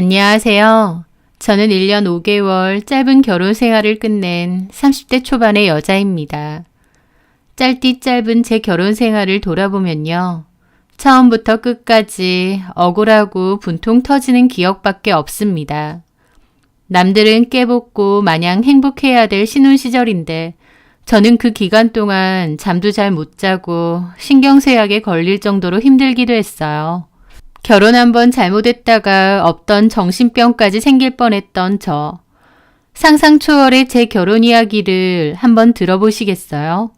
안녕하세요. 저는 1년 5개월 짧은 결혼 생활을 끝낸 30대 초반의 여자입니다. 짧디 짧은 제 결혼 생활을 돌아보면요. 처음부터 끝까지 억울하고 분통 터지는 기억밖에 없습니다. 남들은 깨복고 마냥 행복해야 될 신혼 시절인데 저는 그 기간 동안 잠도 잘 못 자고 신경쇠약에 걸릴 정도로 힘들기도 했어요. 결혼 한번 잘못했다가 없던 정신병까지 생길 뻔했던 저. 상상 초월의 제 결혼 이야기를 한번 들어보시겠어요?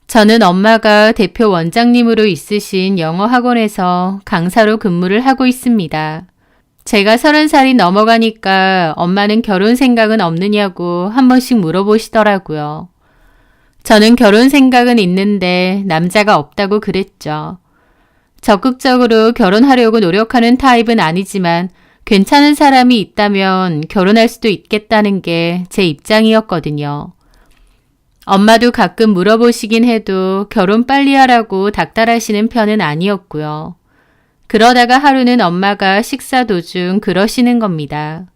저는 엄마가 대표 원장님으로 있으신 영어 학원에서 강사로 근무를 하고 있습니다. 제가 30살이 넘어가니까 엄마는 결혼 생각은 없느냐고 한 번씩 물어보시더라고요. 저는 결혼 생각은 있는데 남자가 없다고 그랬죠. 적극적으로 결혼하려고 노력하는 타입은 아니지만 괜찮은 사람이 있다면 결혼할 수도 있겠다는 게 제 입장이었거든요. 엄마도 가끔 물어보시긴 해도 결혼 빨리 하라고 닥달하시는 편은 아니었고요. 그러다가 하루는 엄마가 식사 도중 그러시는 겁니다.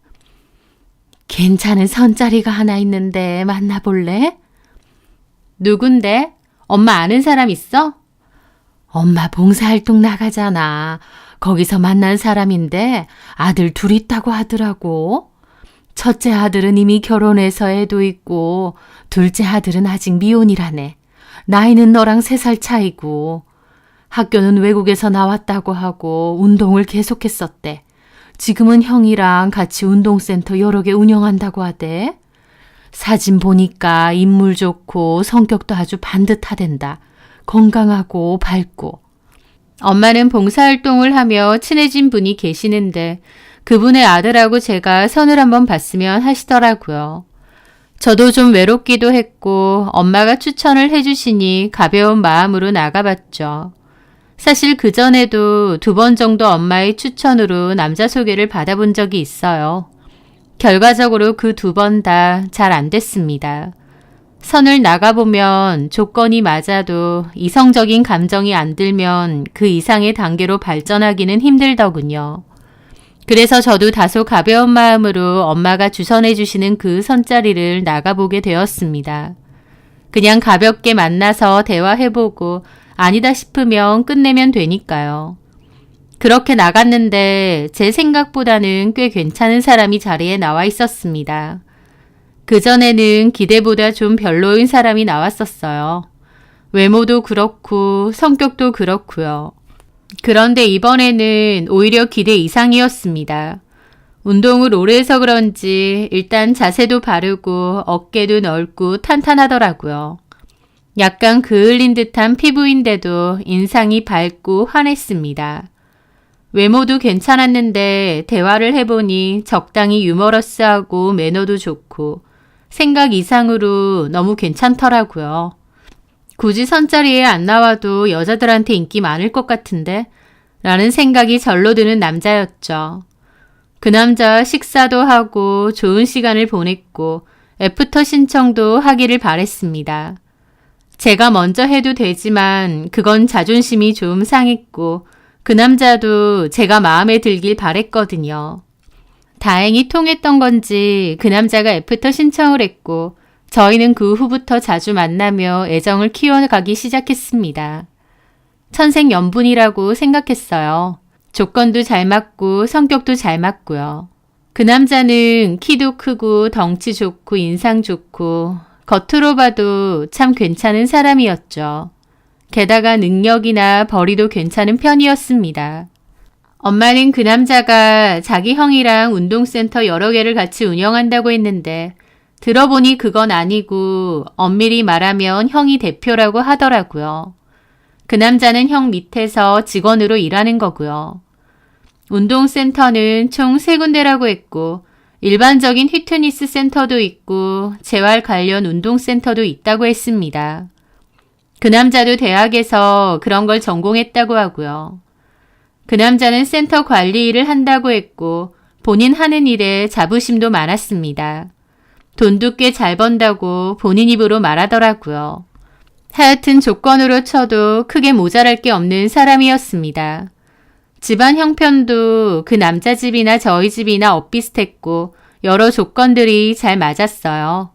괜찮은 선자리가 하나 있는데 만나볼래? 누군데? 엄마 아는 사람 있어? 엄마 봉사활동 나가잖아. 거기서 만난 사람인데 아들 둘 있다고 하더라고. 첫째 아들은 이미 결혼해서 애도 있고 둘째 아들은 아직 미혼이라네. 나이는 너랑 3살 차이고 학교는 외국에서 나왔다고 하고 운동을 계속했었대. 지금은 형이랑 같이 운동센터 여러 개 운영한다고 하대. 사진 보니까 인물 좋고 성격도 아주 반듯하댄다. 건강하고 밝고. 엄마는 봉사활동을 하며 친해진 분이 계시는데 그분의 아들하고 제가 선을 한번 봤으면 하시더라고요. 저도 좀 외롭기도 했고 엄마가 추천을 해주시니 가벼운 마음으로 나가봤죠. 사실 그전에도 2번 정도 엄마의 추천으로 남자 소개를 받아본 적이 있어요. 결과적으로 그 2번 다 잘 안 됐습니다. 선을 나가보면 조건이 맞아도 이성적인 감정이 안 들면 그 이상의 단계로 발전하기는 힘들더군요. 그래서 저도 다소 가벼운 마음으로 엄마가 주선해 주시는 그 선자리를 나가보게 되었습니다. 그냥 가볍게 만나서 대화해보고 아니다 싶으면 끝내면 되니까요. 그렇게 나갔는데 제 생각보다는 꽤 괜찮은 사람이 자리에 나와 있었습니다. 그전에는 기대보다 좀 별로인 사람이 나왔었어요. 외모도 그렇고 성격도 그렇고요. 그런데 이번에는 오히려 기대 이상이었습니다. 운동을 오래 해서 그런지 일단 자세도 바르고 어깨도 넓고 탄탄하더라고요. 약간 그을린 듯한 피부인데도 인상이 밝고 환했습니다. 외모도 괜찮았는데 대화를 해보니 적당히 유머러스하고 매너도 좋고 생각 이상으로 너무 괜찮더라고요. 굳이 선자리에 안 나와도 여자들한테 인기 많을 것 같은데 라는 생각이 절로 드는 남자였죠. 그 남자 식사도 하고 좋은 시간을 보냈고 애프터 신청도 하기를 바랬습니다. 제가 먼저 해도 되지만 그건 자존심이 좀 상했고 그 남자도 제가 마음에 들길 바랬거든요. 다행히 통했던 건지 그 남자가 애프터 신청을 했고 저희는 그 후부터 자주 만나며 애정을 키워가기 시작했습니다. 천생연분이라고 생각했어요. 조건도 잘 맞고 성격도 잘 맞고요. 그 남자는 키도 크고 덩치 좋고 인상 좋고 겉으로 봐도 참 괜찮은 사람이었죠. 게다가 능력이나 벌이도 괜찮은 편이었습니다. 엄마는 그 남자가 자기 형이랑 운동센터 여러 개를 같이 운영한다고 했는데 들어보니 그건 아니고 엄밀히 말하면 형이 대표라고 하더라고요. 그 남자는 형 밑에서 직원으로 일하는 거고요. 운동센터는 총 3군데라고 했고 일반적인 피트니스 센터도 있고 재활 관련 운동센터도 있다고 했습니다. 그 남자도 대학에서 그런 걸 전공했다고 하고요. 그 남자는 센터 관리 일을 한다고 했고 본인 하는 일에 자부심도 많았습니다. 돈도 꽤 잘 번다고 본인 입으로 말하더라고요. 하여튼 조건으로 쳐도 크게 모자랄 게 없는 사람이었습니다. 집안 형편도 그 남자 집이나 저희 집이나 엇비슷했고 여러 조건들이 잘 맞았어요.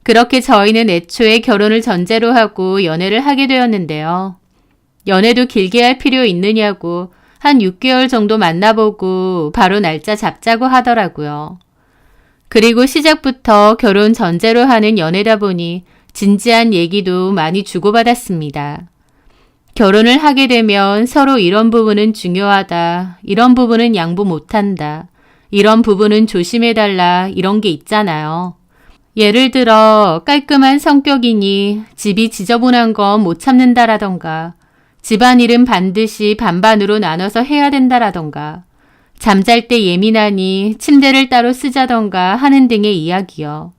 그렇게 저희는 애초에 결혼을 전제로 하고 연애를 하게 되었는데요. 연애도 길게 할 필요 있느냐고 한 6개월 정도 만나보고 바로 날짜 잡자고 하더라고요. 그리고 시작부터 결혼 전제로 하는 연애다 보니 진지한 얘기도 많이 주고받았습니다. 결혼을 하게 되면 서로 이런 부분은 중요하다, 이런 부분은 양보 못한다, 이런 부분은 조심해달라 이런 게 있잖아요. 예를 들어 깔끔한 성격이니 집이 지저분한 건 못 참는다라던가 집안일은 반드시 반반으로 나눠서 해야 된다라던가 잠잘 때 예민하니 침대를 따로 쓰자던가 하는 등의 이야기요.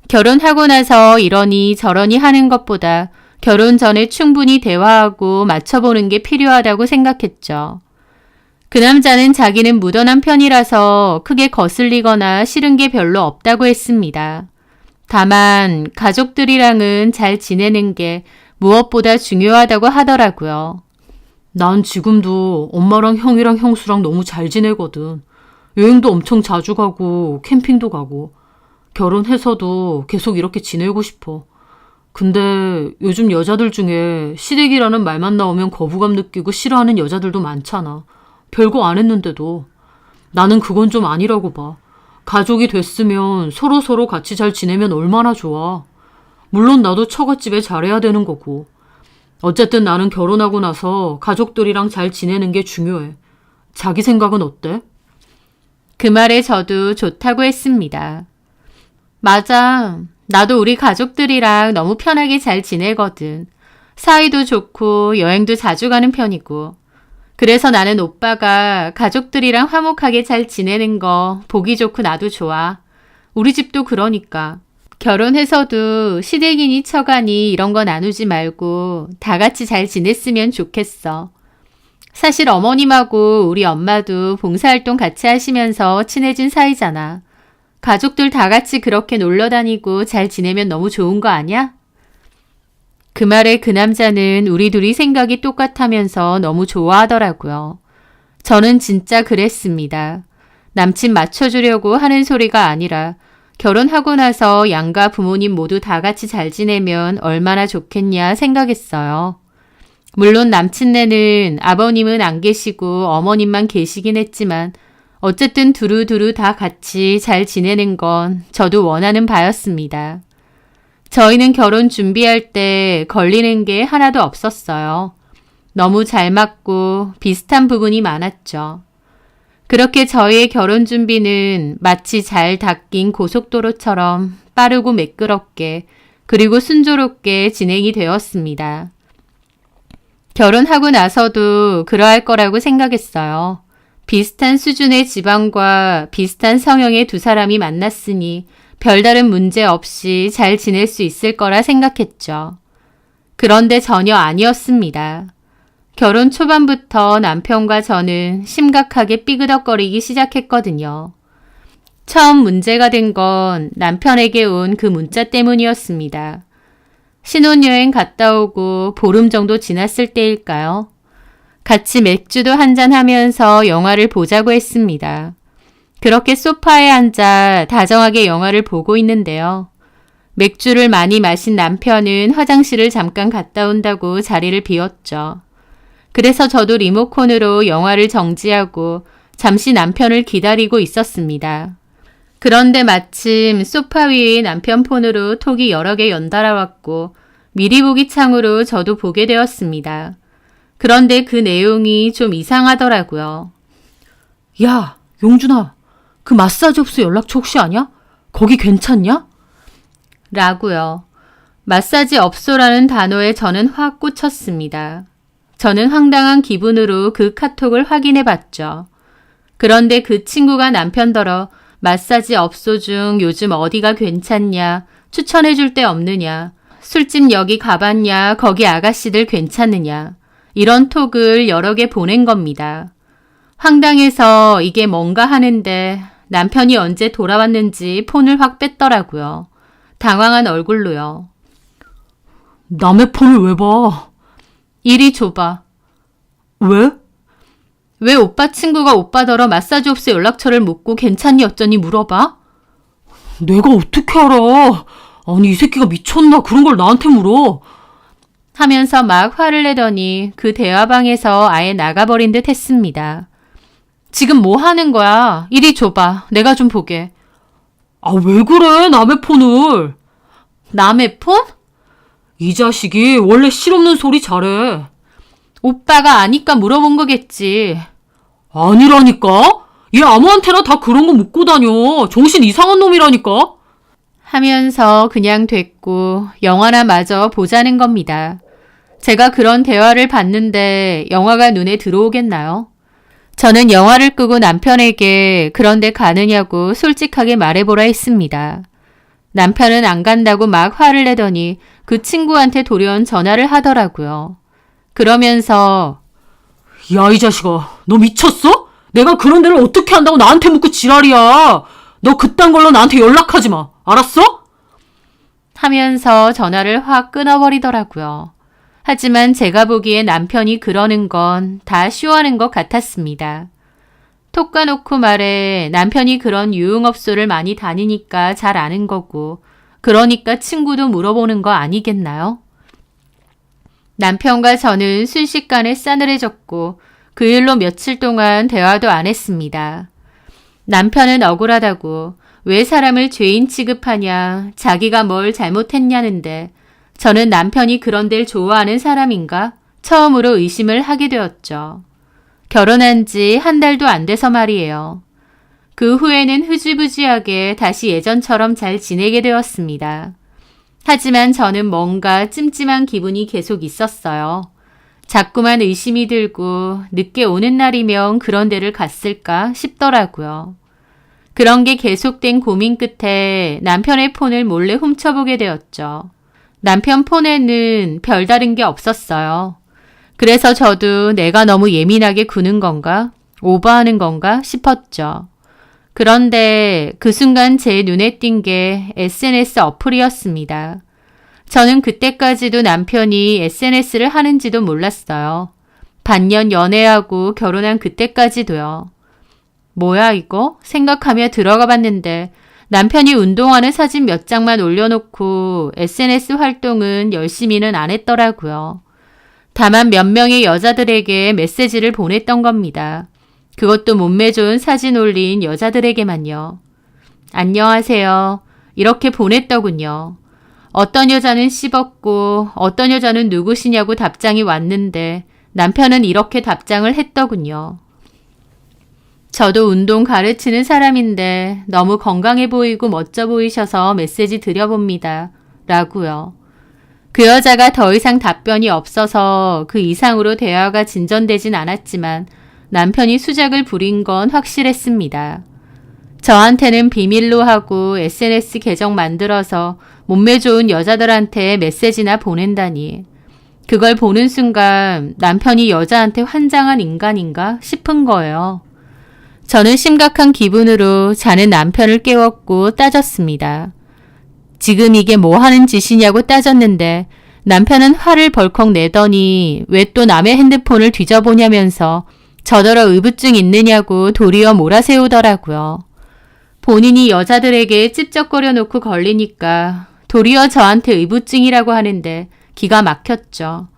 결혼하고 나서 이러니 저러니 하는 것보다 결혼 전에 충분히 대화하고 맞춰보는 게 필요하다고 생각했죠. 그 남자는 자기는 무던한 편이라서 크게 거슬리거나 싫은 게 별로 없다고 했습니다. 다만 가족들이랑은 잘 지내는 게 무엇보다 중요하다고 하더라고요. 난 지금도 엄마랑 형이랑 형수랑 너무 잘 지내거든. 여행도 엄청 자주 가고 캠핑도 가고 결혼해서도 계속 이렇게 지내고 싶어. 근데 요즘 여자들 중에 시댁이라는 말만 나오면 거부감 느끼고 싫어하는 여자들도 많잖아. 별거 안 했는데도. 나는 그건 좀 아니라고 봐. 가족이 됐으면 서로 같이 잘 지내면 얼마나 좋아. 물론 나도 처갓집에 잘해야 되는 거고. 어쨌든 나는 결혼하고 나서 가족들이랑 잘 지내는 게 중요해. 자기 생각은 어때? 그 말에 저도 좋다고 했습니다. 맞아. 나도 우리 가족들이랑 너무 편하게 잘 지내거든. 사이도 좋고 여행도 자주 가는 편이고. 그래서 나는 오빠가 가족들이랑 화목하게 잘 지내는 거 보기 좋고 나도 좋아. 우리 집도 그러니까. 결혼해서도 시댁이니 처가니 이런 거 나누지 말고 다 같이 잘 지냈으면 좋겠어. 사실 어머님하고 우리 엄마도 봉사활동 같이 하시면서 친해진 사이잖아. 가족들 다 같이 그렇게 놀러 다니고 잘 지내면 너무 좋은 거 아니야? 그 말에 그 남자는 우리 둘이 생각이 똑같다면서 너무 좋아하더라고요. 저는 진짜 그랬습니다. 남친 맞춰주려고 하는 소리가 아니라 결혼하고 나서 양가 부모님 모두 다 같이 잘 지내면 얼마나 좋겠냐 생각했어요. 물론 남친네는 아버님은 안 계시고 어머님만 계시긴 했지만 어쨌든 두루두루 다 같이 잘 지내는 건 저도 원하는 바였습니다. 저희는 결혼 준비할 때 걸리는 게 하나도 없었어요. 너무 잘 맞고 비슷한 부분이 많았죠. 그렇게 저희의 결혼 준비는 마치 잘 닦인 고속도로처럼 빠르고 매끄럽게 그리고 순조롭게 진행이 되었습니다. 결혼하고 나서도 그러할 거라고 생각했어요. 비슷한 수준의 집안과 비슷한 성형의 두 사람이 만났으니 별다른 문제 없이 잘 지낼 수 있을 거라 생각했죠. 그런데 전혀 아니었습니다. 결혼 초반부터 남편과 저는 심각하게 삐그덕거리기 시작했거든요. 처음 문제가 된 건 남편에게 온 그 문자 때문이었습니다. 신혼여행 갔다 오고 보름 정도 지났을 때일까요? 같이 맥주도 한잔하면서 영화를 보자고 했습니다. 그렇게 소파에 앉아 다정하게 영화를 보고 있는데요. 맥주를 많이 마신 남편은 화장실을 잠깐 갔다 온다고 자리를 비웠죠. 그래서 저도 리모컨으로 영화를 정지하고 잠시 남편을 기다리고 있었습니다. 그런데 마침 소파 위에 남편 폰으로 톡이 여러 개 연달아 왔고 미리 보기 창으로 저도 보게 되었습니다. 그런데 그 내용이 좀 이상하더라고요. 야, 용준아. 그 마사지 업소 연락처 혹시 아냐? 거기 괜찮냐? 라고요. 마사지 업소라는 단어에 저는 확 꽂혔습니다. 저는 황당한 기분으로 그 카톡을 확인해 봤죠. 그런데 그 친구가 남편더러 마사지 업소 중 요즘 어디가 괜찮냐, 추천해 줄 데 없느냐, 술집 여기 가봤냐, 거기 아가씨들 괜찮느냐, 이런 톡을 여러 개 보낸 겁니다. 황당해서 이게 뭔가 하는데 남편이 언제 돌아왔는지 폰을 확 뺐더라고요. 당황한 얼굴로요. 남의 폰을 왜 봐? 이리 줘봐. 왜? 왜 오빠 친구가 오빠더러 마사지 업소 연락처를 묻고 괜찮니 어쩌니 물어봐? 내가 어떻게 알아? 아니 이 새끼가 미쳤나? 그런 걸 나한테 물어. 하면서 막 화를 내더니 그 대화방에서 아예 나가버린 듯 했습니다. 지금 뭐 하는 거야? 이리 줘봐. 내가 좀 보게. 아, 왜 그래? 남의 폰을. 남의 폰? 이 자식이 원래 실없는 소리 잘해. 오빠가 아니까 물어본 거겠지. 아니라니까? 얘 아무한테나 다 그런 거 묻고 다녀. 정신 이상한 놈이라니까? 하면서 그냥 됐고 영화나 마저 보자는 겁니다. 제가 그런 대화를 봤는데 영화가 눈에 들어오겠나요? 저는 영화를 끄고 남편에게 그런데 가느냐고 솔직하게 말해보라 했습니다. 남편은 안 간다고 막 화를 내더니 그 친구한테 돌연 전화를 하더라고요. 그러면서 야, 이 자식아. 너 미쳤어? 내가 그런 데를 어떻게 한다고 나한테 묻고 지랄이야. 너 그딴 걸로 나한테 연락하지 마. 알았어? 하면서 전화를 확 끊어버리더라고요. 하지만 제가 보기에 남편이 그러는 건 다 쇼하는 것 같았습니다. 톡 까놓고 말해 남편이 그런 유흥업소를 많이 다니니까 잘 아는 거고 그러니까 친구도 물어보는 거 아니겠나요? 남편과 저는 순식간에 싸늘해졌고 그 일로 며칠 동안 대화도 안 했습니다. 남편은 억울하다고 왜 사람을 죄인 취급하냐, 자기가 뭘 잘못했냐는데 저는 남편이 그런 데를 좋아하는 사람인가 처음으로 의심을 하게 되었죠. 결혼한 지 한 달도 안 돼서 말이에요. 그 후에는 흐지부지하게 다시 예전처럼 잘 지내게 되었습니다. 하지만 저는 뭔가 찜찜한 기분이 계속 있었어요. 자꾸만 의심이 들고 늦게 오는 날이면 그런 데를 갔을까 싶더라고요. 그런 게 계속된 고민 끝에 남편의 폰을 몰래 훔쳐보게 되었죠. 남편 폰에는 별다른 게 없었어요. 그래서 저도 내가 너무 예민하게 구는 건가? 오버하는 건가? 싶었죠. 그런데 그 순간 제 눈에 띈 게 SNS 어플이었습니다. 저는 그때까지도 남편이 SNS를 하는지도 몰랐어요. 반년 연애하고 결혼한 그때까지도요. 뭐야 이거? 생각하며 들어가 봤는데 남편이 운동하는 사진 몇 장만 올려놓고 SNS 활동은 열심히는 안 했더라고요. 다만 몇 명의 여자들에게 메시지를 보냈던 겁니다. 그것도 몸매 좋은 사진 올린 여자들에게만요. 안녕하세요. 이렇게 보냈더군요. 어떤 여자는 씹었고 어떤 여자는 누구시냐고 답장이 왔는데 남편은 이렇게 답장을 했더군요. 저도 운동 가르치는 사람인데 너무 건강해 보이고 멋져 보이셔서 메시지 드려봅니다. 라고요. 그 여자가 더 이상 답변이 없어서 그 이상으로 대화가 진전되진 않았지만 남편이 수작을 부린 건 확실했습니다. 저한테는 비밀로 하고 SNS 계정 만들어서 몸매 좋은 여자들한테 메시지나 보낸다니. 그걸 보는 순간 남편이 여자한테 환장한 인간인가 싶은 거예요. 저는 심각한 기분으로 자는 남편을 깨웠고 따졌습니다. 지금 이게 뭐 하는 짓이냐고 따졌는데 남편은 화를 벌컥 내더니 왜 또 남의 핸드폰을 뒤져보냐면서 저더러 의부증 있느냐고 도리어 몰아세우더라고요. 본인이 여자들에게 찝쩍거려 놓고 걸리니까 도리어 저한테 의부증이라고 하는데 기가 막혔죠.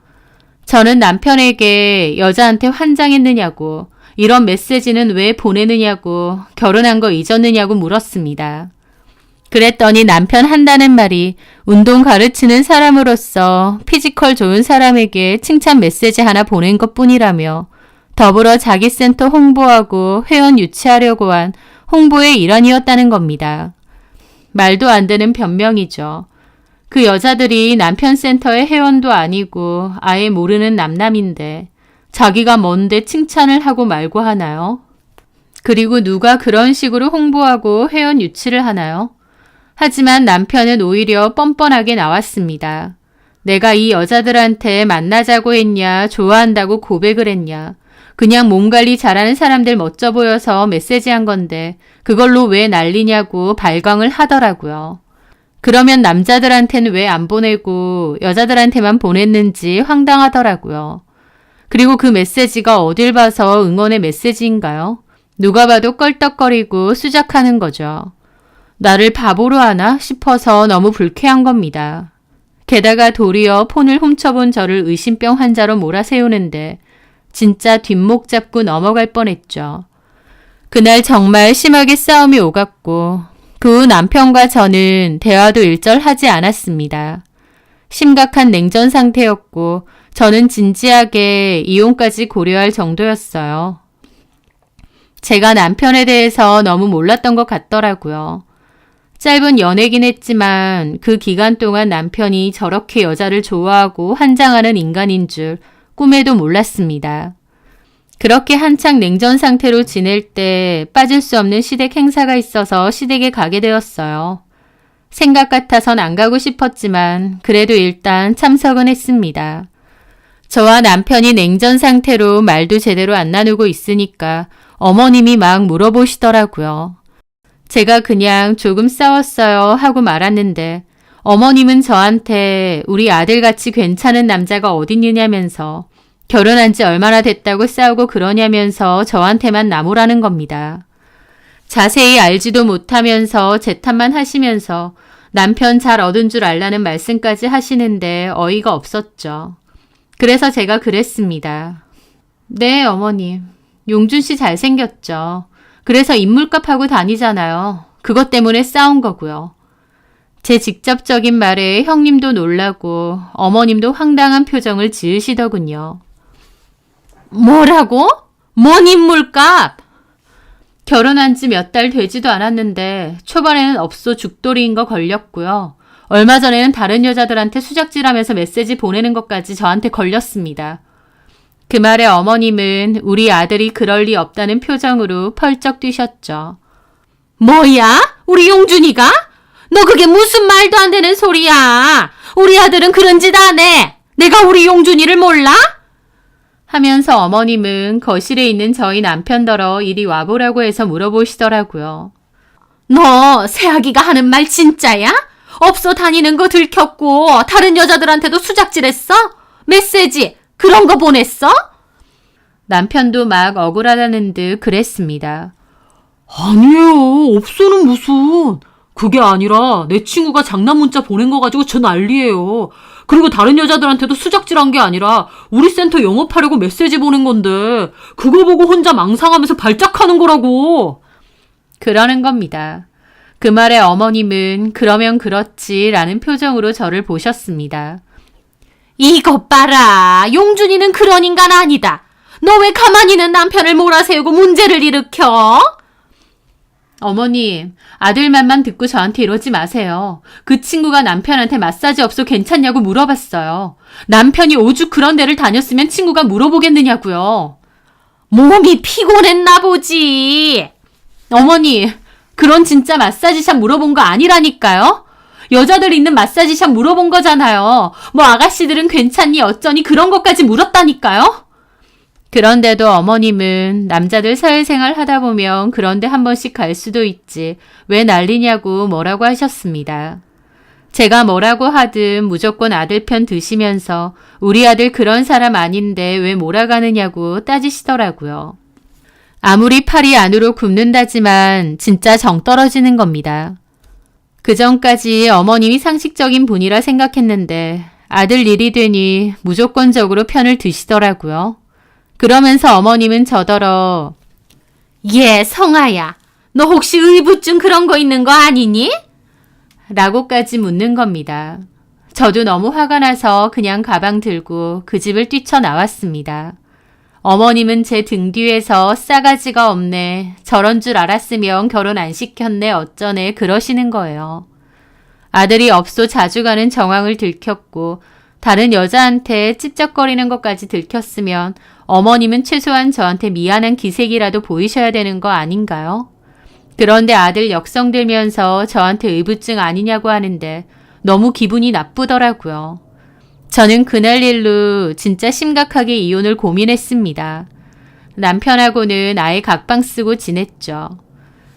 저는 남편에게 여자한테 환장했느냐고 이런 메시지는 왜 보내느냐고 결혼한 거 잊었느냐고 물었습니다. 그랬더니 남편 한다는 말이 운동 가르치는 사람으로서 피지컬 좋은 사람에게 칭찬 메시지 하나 보낸 것뿐이라며 더불어 자기 센터 홍보하고 회원 유치하려고 한 홍보의 일환이었다는 겁니다. 말도 안 되는 변명이죠. 그 여자들이 남편 센터의 회원도 아니고 아예 모르는 남남인데 자기가 뭔데 칭찬을 하고 말고 하나요? 그리고 누가 그런 식으로 홍보하고 회원 유치를 하나요? 하지만 남편은 오히려 뻔뻔하게 나왔습니다. 내가 이 여자들한테 만나자고 했냐, 좋아한다고 고백을 했냐. 그냥 몸 관리 잘하는 사람들 멋져 보여서 메시지한 건데 그걸로 왜 난리냐고 발광을 하더라고요. 그러면 남자들한테는 왜 안 보내고 여자들한테만 보냈는지 황당하더라고요. 그리고 그 메시지가 어딜 봐서 응원의 메시지인가요? 누가 봐도 껄떡거리고 수작하는 거죠. 나를 바보로 하나 싶어서 너무 불쾌한 겁니다. 게다가 도리어 폰을 훔쳐본 저를 의심병 환자로 몰아세우는데 진짜 뒷목 잡고 넘어갈 뻔했죠. 그날 정말 심하게 싸움이 오갔고 그 후 남편과 저는 대화도 일절하지 않았습니다. 심각한 냉전 상태였고 저는 진지하게 이혼까지 고려할 정도였어요. 제가 남편에 대해서 너무 몰랐던 것 같더라고요. 짧은 연애긴 했지만 그 기간 동안 남편이 저렇게 여자를 좋아하고 환장하는 인간인 줄 꿈에도 몰랐습니다. 그렇게 한창 냉전 상태로 지낼 때 빠질 수 없는 시댁 행사가 있어서 시댁에 가게 되었어요. 생각 같아선 안 가고 싶었지만 그래도 일단 참석은 했습니다. 저와 남편이 냉전 상태로 말도 제대로 안 나누고 있으니까 어머님이 막 물어보시더라고요. 제가 그냥 조금 싸웠어요 하고 말았는데 어머님은 저한테 우리 아들같이 괜찮은 남자가 어딨느냐면서 결혼한 지 얼마나 됐다고 싸우고 그러냐면서 저한테만 나무라는 겁니다. 자세히 알지도 못하면서 제 탓만 하시면서 남편 잘 얻은 줄 알라는 말씀까지 하시는데 어이가 없었죠. 그래서 제가 그랬습니다. 네, 어머님. 용준 씨 잘생겼죠. 그래서 인물값 하고 다니잖아요. 그것 때문에 싸운 거고요. 제 직접적인 말에 형님도 놀라고 어머님도 황당한 표정을 지으시더군요. 뭐라고? 뭔 인물값? 결혼한 지 몇 달 되지도 않았는데 초반에는 업소 죽돌이인 거 걸렸고요. 얼마 전에는 다른 여자들한테 수작질하면서 메시지 보내는 것까지 저한테 걸렸습니다. 그 말에 어머님은 우리 아들이 그럴 리 없다는 표정으로 펄쩍 뛰셨죠. 뭐야? 우리 용준이가? 너 그게 무슨 말도 안 되는 소리야. 우리 아들은 그런 짓 안 해. 내가 우리 용준이를 몰라? 하면서 어머님은 거실에 있는 저희 남편더러 이리 와보라고 해서 물어보시더라고요. 너 새아기가 하는 말 진짜야? 업소 다니는 거 들켰고 다른 여자들한테도 수작질했어? 메시지 그런 거 보냈어? 남편도 막 억울하다는 듯 그랬습니다. 아니에요. 업소는 무슨. 그게 아니라 내 친구가 장난 문자 보낸 거 가지고 저 난리예요. 그리고 다른 여자들한테도 수작질한 게 아니라 우리 센터 영업하려고 메시지 보낸 건데 그거 보고 혼자 망상하면서 발작하는 거라고. 그러는 겁니다. 그 말에 어머님은 그러면 그렇지라는 표정으로 저를 보셨습니다. 이것 봐라. 용준이는 그런 인간 아니다. 너 왜 가만히 있는 남편을 몰아세우고 문제를 일으켜? 어머님, 아들 말만 듣고 저한테 이러지 마세요. 그 친구가 남편한테 마사지 업소 괜찮냐고 물어봤어요. 남편이 오죽 그런 데를 다녔으면 친구가 물어보겠느냐고요. 몸이 피곤했나 보지. 어머니, 그런 진짜 마사지샵 물어본 거 아니라니까요? 여자들 있는 마사지샵 물어본 거잖아요. 뭐 아가씨들은 괜찮니 어쩌니 그런 것까지 물었다니까요? 그런데도 어머님은 남자들 사회생활 하다 보면 그런데 한 번씩 갈 수도 있지. 왜 난리냐고 뭐라고 하셨습니다. 제가 뭐라고 하든 무조건 아들 편 드시면서 우리 아들 그런 사람 아닌데 왜 몰아가느냐고 따지시더라고요. 아무리 팔이 안으로 굽는다지만 진짜 정 떨어지는 겁니다. 그전까지 어머님이 상식적인 분이라 생각했는데 아들 일이 되니 무조건적으로 편을 드시더라고요. 그러면서 어머님은 저더러 예, 성아야. 너 혹시 의부증 그런 거 있는 거 아니니? 라고까지 묻는 겁니다. 저도 너무 화가 나서 그냥 가방 들고 그 집을 뛰쳐나왔습니다. 어머님은 제 등 뒤에서 싸가지가 없네. 저런 줄 알았으면 결혼 안 시켰네 어쩌네 그러시는 거예요. 아들이 업소 자주 가는 정황을 들켰고 다른 여자한테 찝쩍거리는 것까지 들켰으면 어머님은 최소한 저한테 미안한 기색이라도 보이셔야 되는 거 아닌가요? 그런데 아들 역성 들면서 저한테 의부증 아니냐고 하는데 너무 기분이 나쁘더라고요. 저는 그날 일로 진짜 심각하게 이혼을 고민했습니다. 남편하고는 아예 각방 쓰고 지냈죠.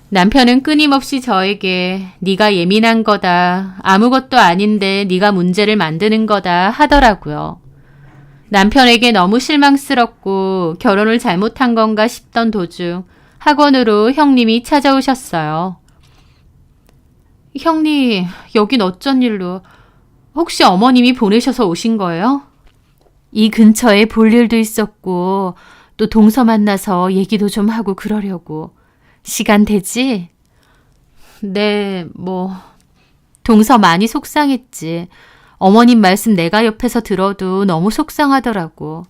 남편은 끊임없이 저에게 네가 예민한 거다. 아무것도 아닌데 네가 문제를 만드는 거다 하더라고요. 남편에게 너무 실망스럽고 결혼을 잘못한 건가 싶던 도중 학원으로 형님이 찾아오셨어요. 형님, 여긴 어쩐 일로? 혹시 어머님이 보내셔서 오신 거예요? 이 근처에 볼 일도 있었고 또 동서 만나서 얘기도 좀 하고 그러려고. 시간 되지? 네, 동서 많이 속상했지. 어머님 말씀 내가 옆에서 들어도 너무 속상하더라고.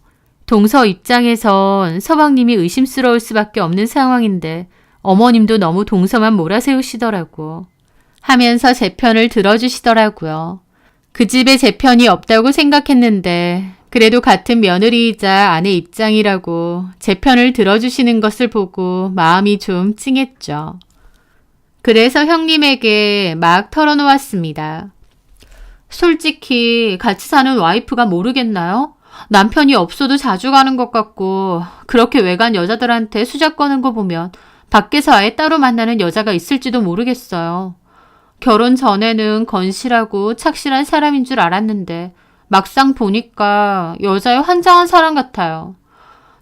동서 입장에선 서방님이 의심스러울 수밖에 없는 상황인데 어머님도 너무 동서만 몰아세우시더라고. 하면서 제 편을 들어주시더라고요. 그 집에 제 편이 없다고 생각했는데 그래도 같은 며느리이자 아내 입장이라고 제 편을 들어주시는 것을 보고 마음이 좀 찡했죠. 그래서 형님에게 막 털어놓았습니다. 솔직히 같이 사는 와이프가 모르겠나요? 남편이 없어도 자주 가는 것 같고 그렇게 외간 여자들한테 수작 거는 거 보면 밖에서 아예 따로 만나는 여자가 있을지도 모르겠어요. 결혼 전에는 건실하고 착실한 사람인 줄 알았는데 막상 보니까 여자의 환장한 사람 같아요.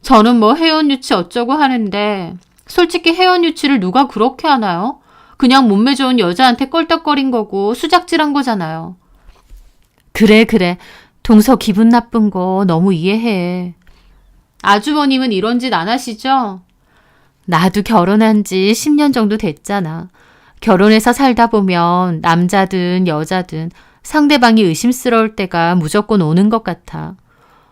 저는 해혼 유치 어쩌고 하는데 솔직히 해혼 유치를 누가 그렇게 하나요? 그냥 몸매 좋은 여자한테 껄떡거린 거고 수작질한 거잖아요. 그래. 동서 기분 나쁜 거 너무 이해해. 아주버님은 이런 짓 안 하시죠? 나도 결혼한 지 10년 정도 됐잖아. 결혼해서 살다 보면 남자든 여자든 상대방이 의심스러울 때가 무조건 오는 것 같아.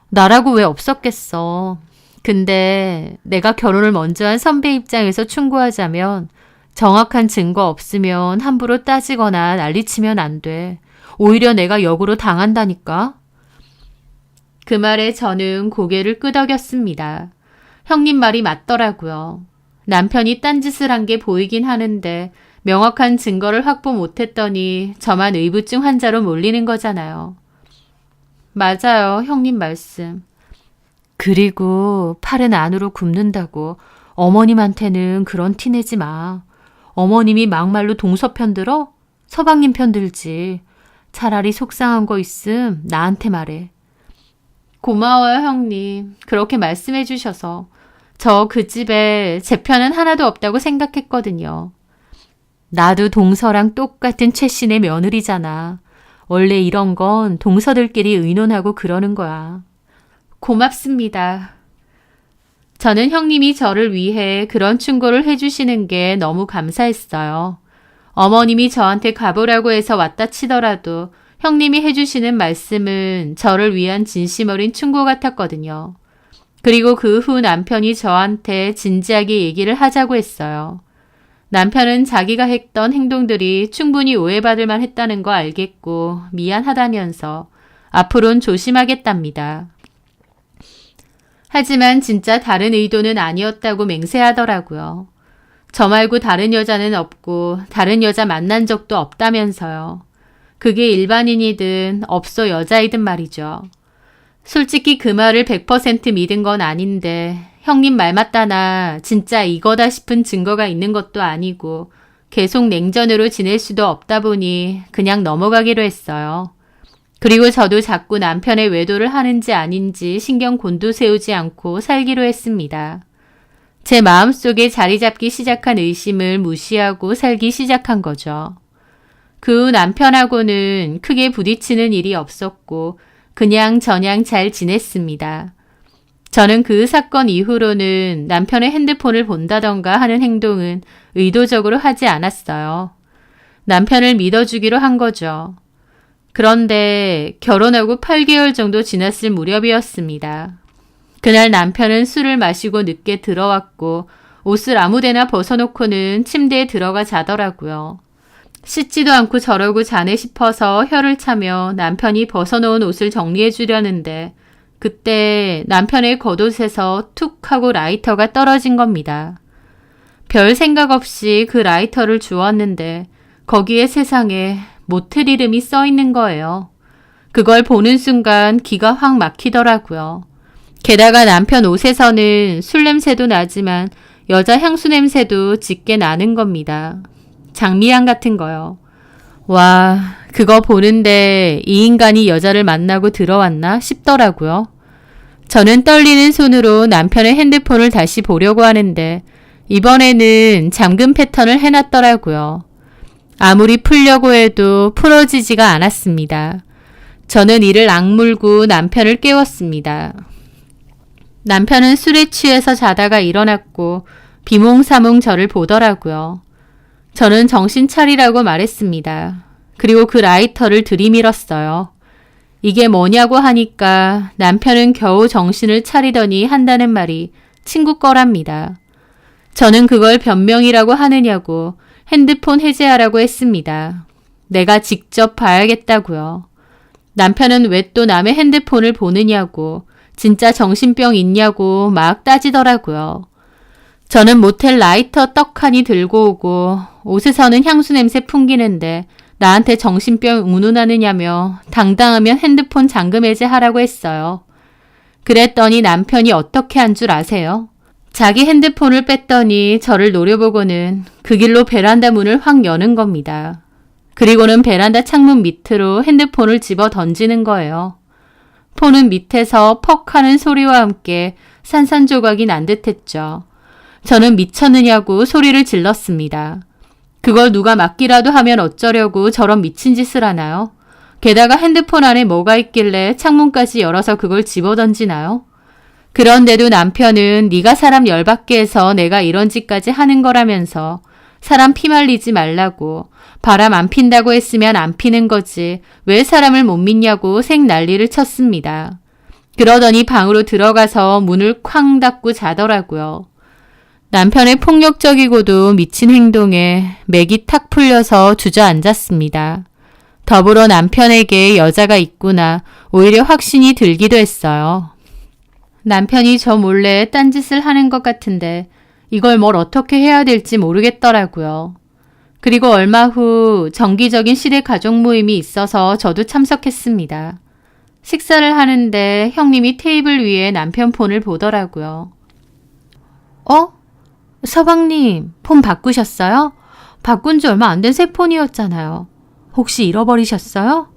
나라고 왜 없었겠어. 근데 내가 결혼을 먼저 한 선배 입장에서 충고하자면 정확한 증거 없으면 함부로 따지거나 난리치면 안 돼. 오히려 내가 역으로 당한다니까. 그 말에 저는 고개를 끄덕였습니다. 형님 말이 맞더라고요. 남편이 딴짓을 한 게 보이긴 하는데 명확한 증거를 확보 못했더니 저만 의부증 환자로 몰리는 거잖아요. 맞아요, 형님 말씀. 그리고 팔은 안으로 굽는다고 어머님한테는 그런 티 내지 마. 어머님이 막말로 동서 편들어? 서방님 편들지. 차라리 속상한 거 있음 나한테 말해. 고마워요, 형님. 그렇게 말씀해 주셔서. 저 그 집에 제 편은 하나도 없다고 생각했거든요. 나도 동서랑 똑같은 최신의 며느리잖아. 원래 이런 건 동서들끼리 의논하고 그러는 거야. 고맙습니다. 저는 형님이 저를 위해 그런 충고를 해주시는 게 너무 감사했어요. 어머님이 저한테 가보라고 해서 왔다 치더라도 형님이 해주시는 말씀은 저를 위한 진심 어린 충고 같았거든요. 그리고 그 후 남편이 저한테 진지하게 얘기를 하자고 했어요. 남편은 자기가 했던 행동들이 충분히 오해받을 만 했다는 거 알겠고 미안하다면서 앞으로는 조심하겠답니다. 하지만 진짜 다른 의도는 아니었다고 맹세하더라고요. 저 말고 다른 여자는 없고 다른 여자 만난 적도 없다면서요. 그게 일반인이든 업소 여자이든 말이죠. 솔직히 그 말을 100% 믿은 건 아닌데 형님 말 맞다나 진짜 이거다 싶은 증거가 있는 것도 아니고 계속 냉전으로 지낼 수도 없다 보니 그냥 넘어가기로 했어요. 그리고 저도 자꾸 남편의 외도를 하는지 아닌지 신경 곤두세우지 않고 살기로 했습니다. 제 마음속에 자리 잡기 시작한 의심을 무시하고 살기 시작한 거죠. 그 후 남편하고는 크게 부딪히는 일이 없었고 그냥 저냥 잘 지냈습니다. 저는 그 사건 이후로는 남편의 핸드폰을 본다던가 하는 행동은 의도적으로 하지 않았어요. 남편을 믿어주기로 한 거죠. 그런데 결혼하고 8개월 정도 지났을 무렵이었습니다. 그날 남편은 술을 마시고 늦게 들어왔고 옷을 아무데나 벗어놓고는 침대에 들어가 자더라고요. 씻지도 않고 저러고 자네 싶어서 혀를 차며 남편이 벗어놓은 옷을 정리해 주려는데 그때 남편의 겉옷에서 툭 하고 라이터가 떨어진 겁니다. 별 생각 없이 그 라이터를 주웠는데 거기에 세상에 모텔 이름이 써 있는 거예요. 그걸 보는 순간 기가 확 막히더라고요. 게다가 남편 옷에서는 술 냄새도 나지만 여자 향수 냄새도 짙게 나는 겁니다. 장미향 같은 거요. 와, 그거 보는데 이 인간이 여자를 만나고 들어왔나 싶더라고요. 저는 떨리는 손으로 남편의 핸드폰을 다시 보려고 하는데 이번에는 잠금 패턴을 해놨더라고요. 아무리 풀려고 해도 풀어지지가 않았습니다. 저는 이를 악물고 남편을 깨웠습니다. 남편은 술에 취해서 자다가 일어났고 비몽사몽 저를 보더라고요. 저는 정신 차리라고 말했습니다. 그리고 그 라이터를 들이밀었어요. 이게 뭐냐고 하니까 남편은 겨우 정신을 차리더니 한다는 말이 친구 거랍니다. 저는 그걸 변명이라고 하느냐고 핸드폰 해제하라고 했습니다. 내가 직접 봐야겠다고요. 남편은 왜 또 남의 핸드폰을 보느냐고 진짜 정신병 있냐고 막 따지더라고요. 저는 모텔 라이터 떡하니 들고 오고 옷에서는 향수 냄새 풍기는데 나한테 정신병 운운하느냐며 당당하면 핸드폰 잠금 해제하라고 했어요. 그랬더니 남편이 어떻게 한 줄 아세요? 자기 핸드폰을 뺐더니 저를 노려보고는 그 길로 베란다 문을 확 여는 겁니다. 그리고는 베란다 창문 밑으로 핸드폰을 집어 던지는 거예요. 폰은 밑에서 퍽 하는 소리와 함께 산산조각이 난 듯했죠. 저는 미쳤느냐고 소리를 질렀습니다. 그걸 누가 막기라도 하면 어쩌려고 저런 미친 짓을 하나요? 게다가 핸드폰 안에 뭐가 있길래 창문까지 열어서 그걸 집어던지나요? 그런데도 남편은 네가 사람 열받게 해서 내가 이런 짓까지 하는 거라면서 사람 피말리지 말라고 바람 안 핀다고 했으면 안 피는 거지 왜 사람을 못 믿냐고 생 난리를 쳤습니다. 그러더니 방으로 들어가서 문을 쾅 닫고 자더라고요. 남편의 폭력적이고도 미친 행동에 맥이 탁 풀려서 주저앉았습니다. 더불어 남편에게 여자가 있구나 오히려 확신이 들기도 했어요. 남편이 저 몰래 딴짓을 하는 것 같은데 이걸 뭘 어떻게 해야 될지 모르겠더라고요. 그리고 얼마 후 정기적인 시댁 가족 모임이 있어서 저도 참석했습니다. 식사를 하는데 형님이 테이블 위에 남편 폰을 보더라고요. 서방님, 폰 바꾸셨어요? 바꾼 지 얼마 안 된 새 폰이었잖아요. 혹시 잃어버리셨어요?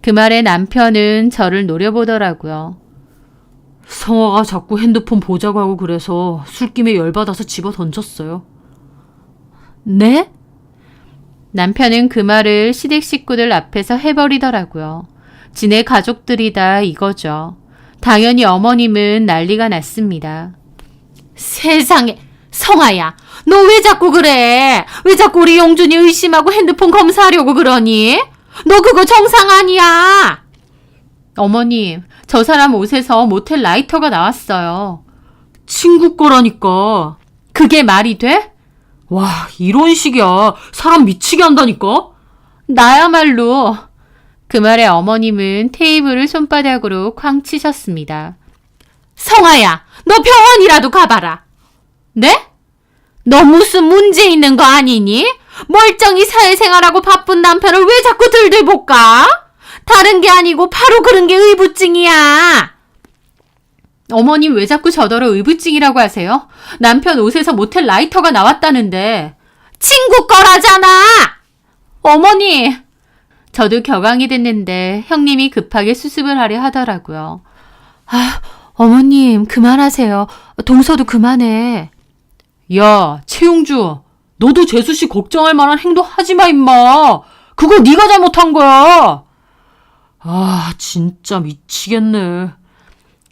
그 말에 남편은 저를 노려보더라고요. 성화가 자꾸 핸드폰 보자고 하고 그래서 술김에 열받아서 집어 던졌어요. 네? 남편은 그 말을 시댁 식구들 앞에서 해버리더라고요. 지네 가족들이다 이거죠. 당연히 어머님은 난리가 났습니다. 세상에! 성아야, 너 왜 자꾸 그래? 왜 자꾸 우리 용준이 의심하고 핸드폰 검사하려고 그러니? 너 그거 정상 아니야! 어머님, 저 사람 옷에서 모텔 라이터가 나왔어요. 친구 거라니까. 그게 말이 돼? 와, 이런 식이야. 사람 미치게 한다니까? 나야말로. 그 말에 어머님은 테이블을 손바닥으로 쾅 치셨습니다. 성아야, 너 병원이라도 가봐라. 네? 너 무슨 문제 있는 거 아니니? 멀쩡히 사회생활하고 바쁜 남편을 왜 자꾸 들들 볶아? 다른 게 아니고 바로 그런 게 의부증이야. 어머님 왜 자꾸 저더러 의부증이라고 하세요? 남편 옷에서 모텔 라이터가 나왔다는데. 친구 거라잖아! 어머니! 저도 격앙이 됐는데 형님이 급하게 수습을 하려 하더라고요. 어머님 그만하세요. 동서도 그만해. 야, 최용주, 너도 재수씨 걱정할 만한 행동 하지 마, 임마. 그거 네가 잘못한 거야. 아, 진짜 미치겠네.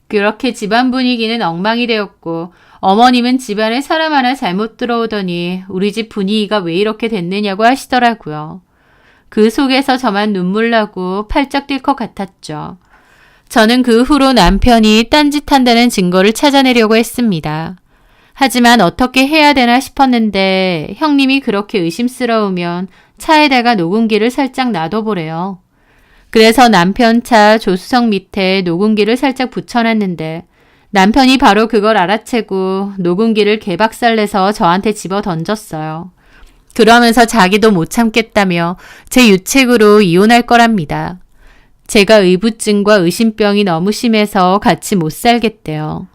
그렇게 집안 분위기는 엉망이 되었고 어머님은 집안에 사람 하나 잘못 들어오더니 우리 집 분위기가 왜 이렇게 됐느냐고 하시더라고요. 그 속에서 저만 눈물 나고 팔짝 뛸 것 같았죠. 저는 그 후로 남편이 딴짓한다는 증거를 찾아내려고 했습니다. 하지만 어떻게 해야 되나 싶었는데 형님이 그렇게 의심스러우면 차에다가 녹음기를 살짝 놔둬보래요. 그래서 남편 차 조수석 밑에 녹음기를 살짝 붙여놨는데 남편이 바로 그걸 알아채고 녹음기를 개박살내서 저한테 집어 던졌어요. 그러면서 자기도 못 참겠다며 제 유책으로 이혼할 거랍니다. 제가 의부증과 의심병이 너무 심해서 같이 못 살겠대요.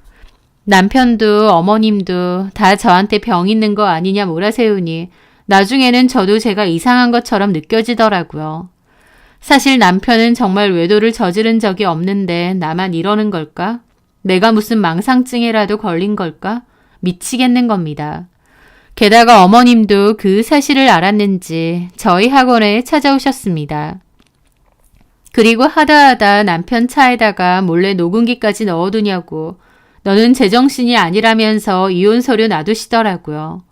남편도 어머님도 다 저한테 병 있는 거 아니냐 몰아세우니 나중에는 저도 제가 이상한 것처럼 느껴지더라고요. 사실 남편은 정말 외도를 저지른 적이 없는데 나만 이러는 걸까? 내가 무슨 망상증에라도 걸린 걸까? 미치겠는 겁니다. 게다가 어머님도 그 사실을 알았는지 저희 학원에 찾아오셨습니다. 그리고 하다 남편 차에다가 몰래 녹음기까지 넣어두냐고 너는 제정신이 아니라면서 이혼 서류 놔두시더라고요.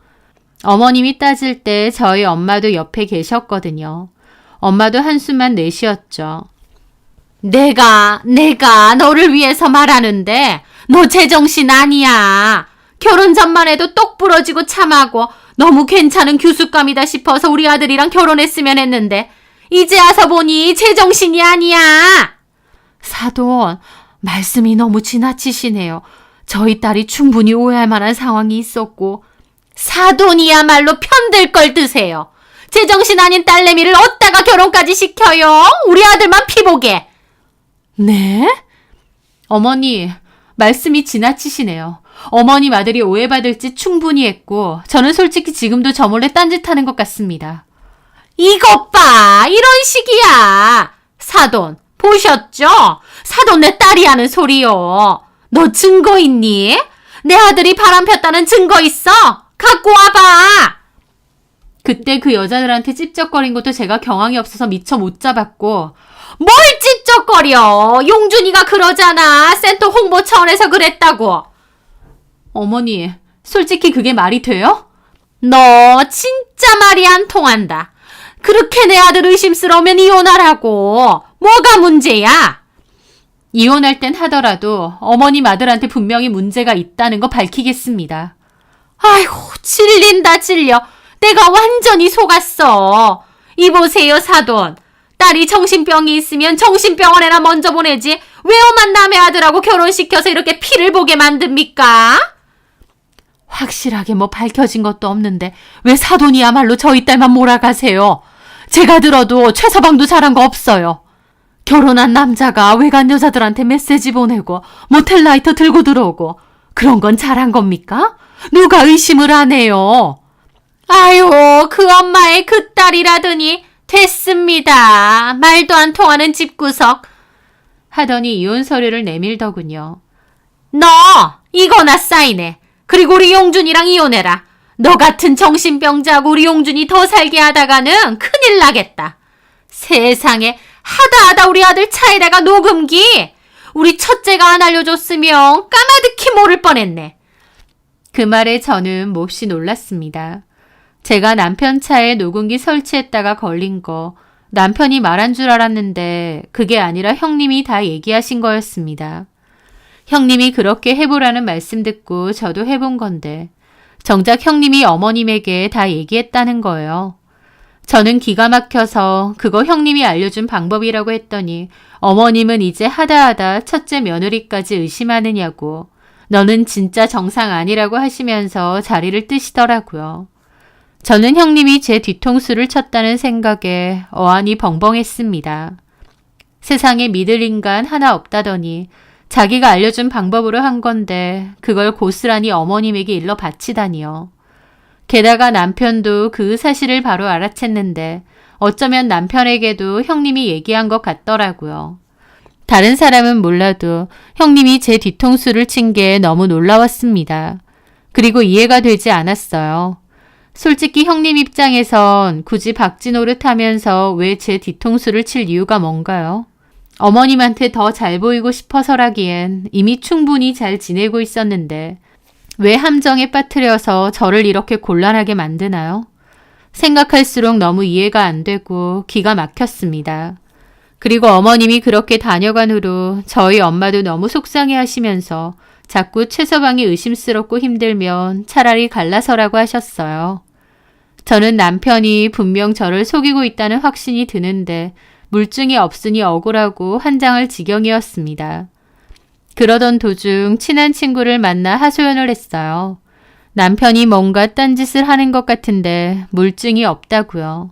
어머님이 따질 때 저희 엄마도 옆에 계셨거든요. 엄마도 한숨만 내쉬었죠. 내가 너를 위해서 말하는데 너 제정신 아니야. 결혼 전만 해도 똑 부러지고 참하고 너무 괜찮은 교수감이다 싶어서 우리 아들이랑 결혼했으면 했는데 이제 와서 보니 제정신이 아니야. 사돈, 말씀이 너무 지나치시네요. 저희 딸이 충분히 오해할 만한 상황이 있었고 사돈이야말로 편들 걸 드세요. 제정신 아닌 딸내미를 어디다가 결혼까지 시켜요? 우리 아들만 피보게. 네? 어머니, 말씀이 지나치시네요. 어머님 아들이 오해받을지 충분히 했고 저는 솔직히 지금도 저 몰래 딴짓하는 것 같습니다. 이것 봐! 이런 식이야! 사돈, 보셨죠? 사돈 내 딸이 하는 소리요. 너 증거 있니? 내 아들이 바람 폈다는 증거 있어? 갖고 와봐! 그때 그 여자들한테 찝쩍거린 것도 제가 경황이 없어서 미처 못 잡았고 뭘 찝쩍거려! 용준이가 그러잖아. 센터 홍보 차원에서 그랬다고. 어머니, 솔직히 그게 말이 돼요? 너 진짜 말이 안 통한다. 그렇게 내 아들 의심스러우면 이혼하라고. 뭐가 문제야? 이혼할 땐 하더라도 어머님 아들한테 분명히 문제가 있다는 거 밝히겠습니다. 아이고, 질린다 질려. 내가 완전히 속았어. 이보세요, 사돈. 딸이 정신병이 있으면 정신병원에나 먼저 보내지 왜 엄한 남의 아들하고 결혼시켜서 이렇게 피를 보게 만듭니까? 확실하게 뭐 밝혀진 것도 없는데 왜 사돈이야말로 저희 딸만 몰아가세요? 제가 들어도 최서방도 잘한 거 없어요. 결혼한 남자가 외간 여자들한테 메시지 보내고 모텔 라이터 들고 들어오고 그런 건 잘한 겁니까? 누가 의심을 안 해요? 아유, 그 엄마의 그 딸이라더니 됐습니다. 말도 안 통하는 집구석. 하더니 이혼 서류를 내밀더군요. 너 이거나 사인해. 그리고 우리 용준이랑 이혼해라. 너 같은 정신병자하고 우리 용준이 더 살게 하다가는 큰일 나겠다. 세상에 하다 우리 아들 차에다가 녹음기. 우리 첫째가 안 알려줬으면 까마득히 모를 뻔했네. 그 말에 저는 몹시 놀랐습니다. 제가 남편 차에 녹음기 설치했다가 걸린 거 남편이 말한 줄 알았는데 그게 아니라 형님이 다 얘기하신 거였습니다. 형님이 그렇게 해보라는 말씀 듣고 저도 해본 건데 정작 형님이 어머님에게 다 얘기했다는 거예요. 저는 기가 막혀서 그거 형님이 알려준 방법이라고 했더니 어머님은 이제 하다 첫째 며느리까지 의심하느냐고 너는 진짜 정상 아니라고 하시면서 자리를 뜨시더라고요. 저는 형님이 제 뒤통수를 쳤다는 생각에 어안이 벙벙했습니다. 세상에 믿을 인간 하나 없다더니 자기가 알려준 방법으로 한 건데 그걸 고스란히 어머님에게 일러 바치다니요. 게다가 남편도 그 사실을 바로 알아챘는데 어쩌면 남편에게도 형님이 얘기한 것 같더라고요. 다른 사람은 몰라도 형님이 제 뒤통수를 친 게 너무 놀라웠습니다. 그리고 이해가 되지 않았어요. 솔직히 형님 입장에선 굳이 박쥐 노릇하면서 왜 제 뒤통수를 칠 이유가 뭔가요? 어머님한테 더 잘 보이고 싶어서라기엔 이미 충분히 잘 지내고 있었는데 왜 함정에 빠뜨려서 저를 이렇게 곤란하게 만드나요? 생각할수록 너무 이해가 안 되고 기가 막혔습니다. 그리고 어머님이 그렇게 다녀간 후로 저희 엄마도 너무 속상해 하시면서 자꾸 최서방이 의심스럽고 힘들면 차라리 갈라서라고 하셨어요. 저는 남편이 분명 저를 속이고 있다는 확신이 드는데 물증이 없으니 억울하고 한장할 지경이었습니다. 그러던 도중 친한 친구를 만나 하소연을 했어요. 남편이 뭔가 딴짓을 하는 것 같은데 물증이 없다고요.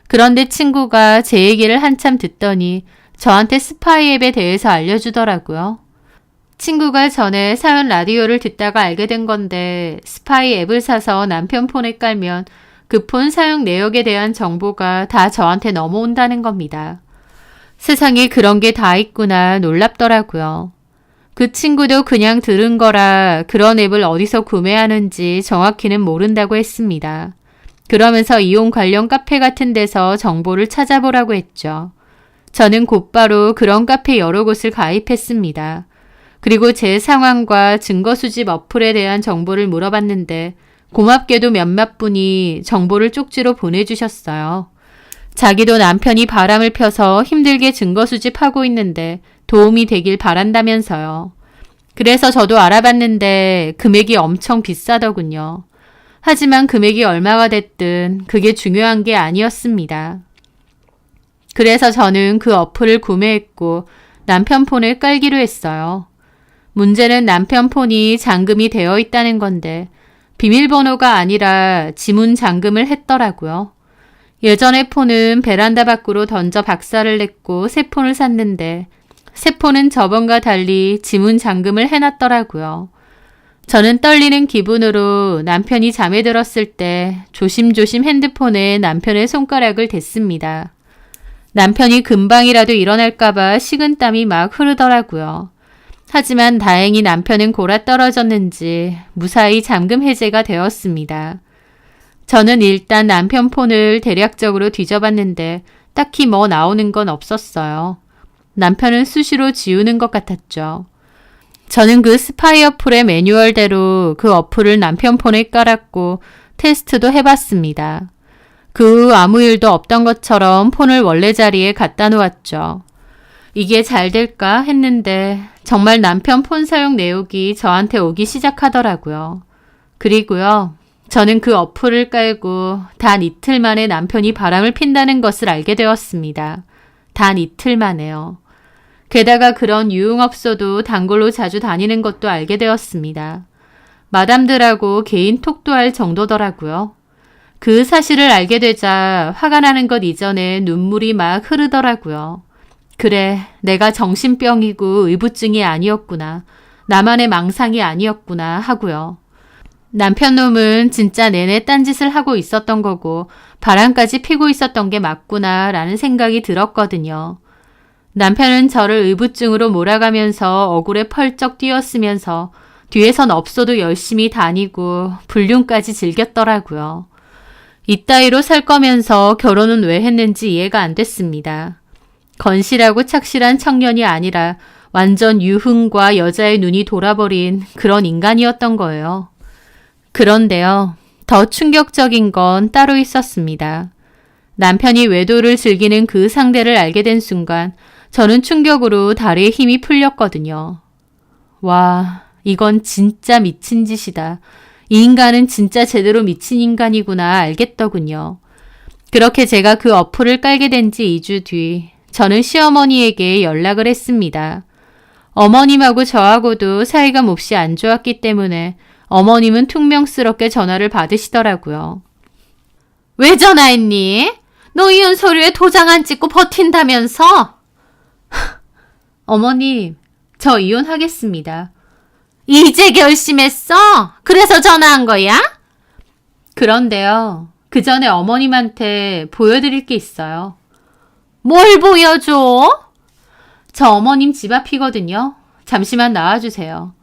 그런데 친구가 제 얘기를 한참 듣더니 저한테 스파이 앱에 대해서 알려주더라고요. 친구가 전에 사연 라디오를 듣다가 알게 된 건데 스파이 앱을 사서 남편 폰에 깔면 그 폰 사용 내역에 대한 정보가 다 저한테 넘어온다는 겁니다. 세상에 그런 게 다 있구나 놀랍더라고요. 그 친구도 그냥 들은 거라 그런 앱을 어디서 구매하는지 정확히는 모른다고 했습니다. 그러면서 이혼 관련 카페 같은 데서 정보를 찾아보라고 했죠. 저는 곧바로 그런 카페 여러 곳을 가입했습니다. 그리고 제 상황과 증거 수집 어플에 대한 정보를 물어봤는데 고맙게도 몇몇 분이 정보를 쪽지로 보내주셨어요. 자기도 남편이 바람을 펴서 힘들게 증거 수집하고 있는데 도움이 되길 바란다면서요. 그래서 저도 알아봤는데 금액이 엄청 비싸더군요. 하지만 금액이 얼마가 됐든 그게 중요한 게 아니었습니다. 그래서 저는 그 어플을 구매했고 남편 폰을 깔기로 했어요. 문제는 남편 폰이 잠금이 되어 있다는 건데 비밀번호가 아니라 지문 잠금을 했더라고요. 예전의 폰은 베란다 밖으로 던져 박살을 냈고 새 폰을 샀는데 새 폰은 저번과 달리 지문 잠금을 해놨더라고요. 저는 떨리는 기분으로 남편이 잠에 들었을 때 조심조심 핸드폰에 남편의 손가락을 댔습니다. 남편이 금방이라도 일어날까봐 식은땀이 막 흐르더라고요. 하지만 다행히 남편은 골아 떨어졌는지 무사히 잠금 해제가 되었습니다. 저는 일단 남편 폰을 대략적으로 뒤져봤는데 딱히 뭐 나오는 건 없었어요. 남편은 수시로 지우는 것 같았죠. 저는 그 스파이 어플의 매뉴얼대로 그 어플을 남편 폰에 깔았고 테스트도 해봤습니다. 그 후 아무 일도 없던 것처럼 폰을 원래 자리에 갖다 놓았죠. 이게 잘 될까 했는데 정말 남편 폰 사용 내역이 저한테 오기 시작하더라고요. 그리고요, 저는 그 어플을 깔고 단 이틀 만에 남편이 바람을 핀다는 것을 알게 되었습니다. 단 이틀 만에요. 게다가 그런 유흥업소도 단골로 자주 다니는 것도 알게 되었습니다. 마담들하고 개인 톡도 할 정도더라고요. 그 사실을 알게 되자 화가 나는 것 이전에 눈물이 막 흐르더라고요. 그래, 내가 정신병이고 의부증이 아니었구나. 나만의 망상이 아니었구나 하고요. 남편 놈은 진짜 내내 딴짓을 하고 있었던 거고 바람까지 피고 있었던 게 맞구나 라는 생각이 들었거든요. 남편은 저를 의부증으로 몰아가면서 억울에 펄쩍 뛰었으면서 뒤에선 없어도 열심히 다니고 불륜까지 즐겼더라고요. 이따위로 살 거면서 결혼은 왜 했는지 이해가 안 됐습니다. 건실하고 착실한 청년이 아니라 완전 유흥과 여자의 눈이 돌아버린 그런 인간이었던 거예요. 그런데요, 더 충격적인 건 따로 있었습니다. 남편이 외도를 즐기는 그 상대를 알게 된 순간 저는 충격으로 다리에 힘이 풀렸거든요. 와, 이건 진짜 미친 짓이다. 이 인간은 진짜 제대로 미친 인간이구나 알겠더군요. 그렇게 제가 그 어플을 깔게 된 지 2주 뒤 저는 시어머니에게 연락을 했습니다. 어머님하고 저하고도 사이가 몹시 안 좋았기 때문에 어머님은 퉁명스럽게 전화를 받으시더라고요. 왜 전화했니? 너 이혼 서류에 도장 안 찍고 버틴다면서? 어머님, 저 이혼하겠습니다. 이제 결심했어? 그래서 전화한 거야? 그런데요, 그 전에 어머님한테 보여드릴 게 있어요. 뭘 보여줘? 저 어머님 집 앞이거든요. 잠시만 나와주세요.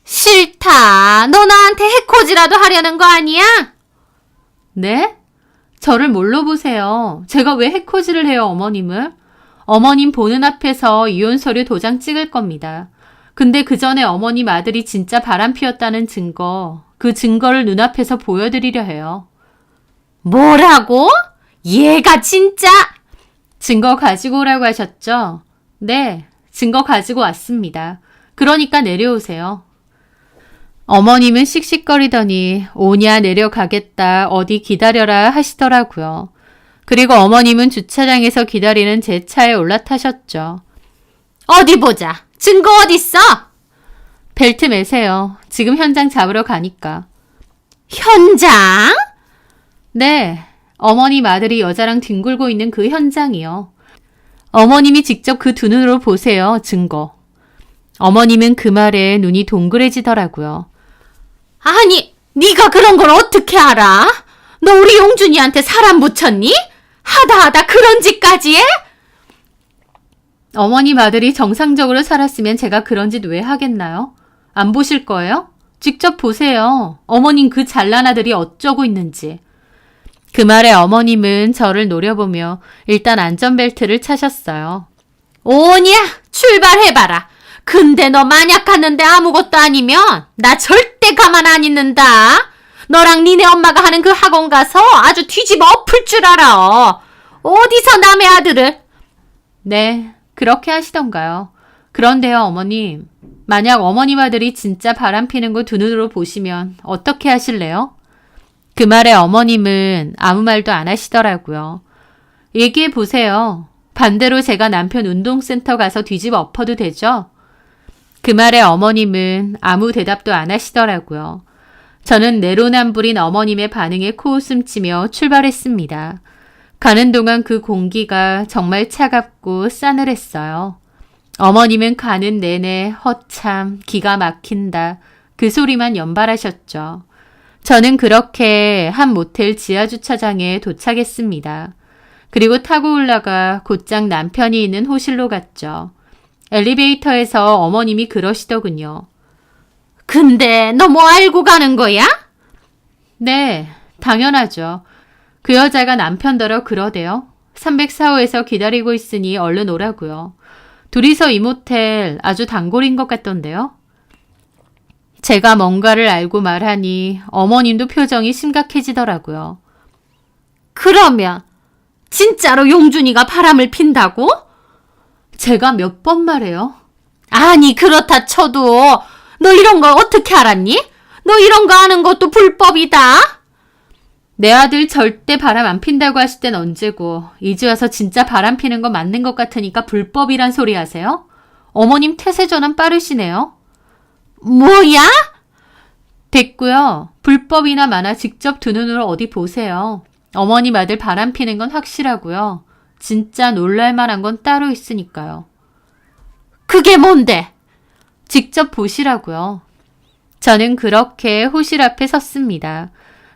싫다. 너 나한테 해코지라도 하려는 거 아니야? 네? 저를 뭘로 보세요? 제가 왜 해코지를 해요, 어머님을? 어머님 보는 앞에서 이혼서류 도장 찍을 겁니다. 근데 그 전에 어머님 아들이 진짜 바람 피웠다는 증거, 그 증거를 눈앞에서 보여드리려 해요. 뭐라고? 얘가 진짜... 증거 가지고 오라고 하셨죠? 네, 증거 가지고 왔습니다. 그러니까 내려오세요. 어머님은 씩씩거리더니 오냐 내려가겠다 어디 기다려라 하시더라고요. 그리고 어머님은 주차장에서 기다리는 제 차에 올라타셨죠. 어디 보자. 증거 어딨어? 벨트 매세요. 지금 현장 잡으러 가니까. 현장? 네. 어머님 아들이 여자랑 뒹굴고 있는 그 현장이요. 어머님이 직접 그 두 눈으로 보세요. 증거. 어머님은 그 말에 눈이 동그래지더라고요. 아니, 네가 그런 걸 어떻게 알아? 너 우리 용준이한테 사람 붙였니? 하다 그런 짓까지 해? 어머님 아들이 정상적으로 살았으면 제가 그런 짓 왜 하겠나요? 안 보실 거예요? 직접 보세요. 어머님 그 잘난 아들이 어쩌고 있는지. 그 말에 어머님은 저를 노려보며 일단 안전벨트를 차셨어요. 오냐, 출발해봐라. 근데 너 만약 갔는데 아무것도 아니면 나 절대 가만 안 있는다. 너랑 니네 엄마가 하는 그 학원 가서 아주 뒤집어 엎을 줄 알아. 어디서 남의 아들을. 네, 그렇게 하시던가요. 그런데요, 어머님. 만약 어머님 아들이 진짜 바람피는 거 두 눈으로 보시면 어떻게 하실래요? 그 말에 어머님은 아무 말도 안 하시더라고요. 얘기해 보세요. 반대로 제가 남편 운동센터 가서 뒤집어 엎어도 되죠? 그 말에 어머님은 아무 대답도 안 하시더라고요. 저는 내로남불인 어머님의 반응에 코웃음 치며 출발했습니다. 가는 동안 그 공기가 정말 차갑고 싸늘했어요. 어머님은 가는 내내 허참, 기가 막힌다. 그 소리만 연발하셨죠. 저는 그렇게 한 모텔 지하주차장에 도착했습니다. 그리고 타고 올라가 곧장 남편이 있는 호실로 갔죠. 엘리베이터에서 어머님이 그러시더군요. 근데 너 뭐 알고 가는 거야? 네, 당연하죠. 그 여자가 남편더러 그러대요. 304호에서 기다리고 있으니 얼른 오라고요. 둘이서 이 모텔 아주 단골인 것 같던데요. 제가 뭔가를 알고 말하니 어머님도 표정이 심각해지더라고요. 그러면 진짜로 용준이가 바람을 핀다고? 제가 몇 번 말해요? 아니 그렇다 쳐도 너 이런 거 어떻게 알았니? 너 이런 거 아는 것도 불법이다. 내 아들 절대 바람 안 핀다고 하실 땐 언제고 이제 와서 진짜 바람 피는 거 맞는 것 같으니까 불법이란 소리 하세요? 어머님 태세 전환 빠르시네요. 뭐야? 됐고요. 불법이나 마나 직접 두 눈으로 어디 보세요. 어머님 아들 바람 피는 건 확실하고요. 진짜 놀랄만한 건 따로 있으니까요. 그게 뭔데? 직접 보시라고요. 저는 그렇게 호실 앞에 섰습니다.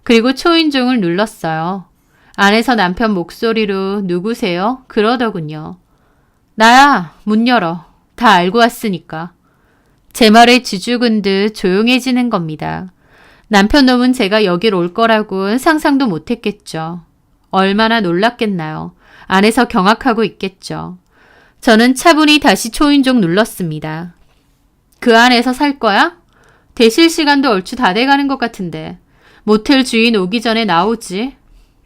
그리고 초인종을 눌렀어요. 안에서 남편 목소리로 누구세요? 그러더군요. 나야, 문 열어. 다 알고 왔으니까. 제 말에 쥐죽은 듯 조용해지는 겁니다. 남편 놈은 제가 여길 올 거라고는 상상도 못했겠죠. 얼마나 놀랐겠나요. 안에서 경악하고 있겠죠. 저는 차분히 다시 초인종 눌렀습니다. 그 안에서 살 거야? 대실 시간도 얼추 다 돼가는 것 같은데. 모텔 주인 오기 전에 나오지.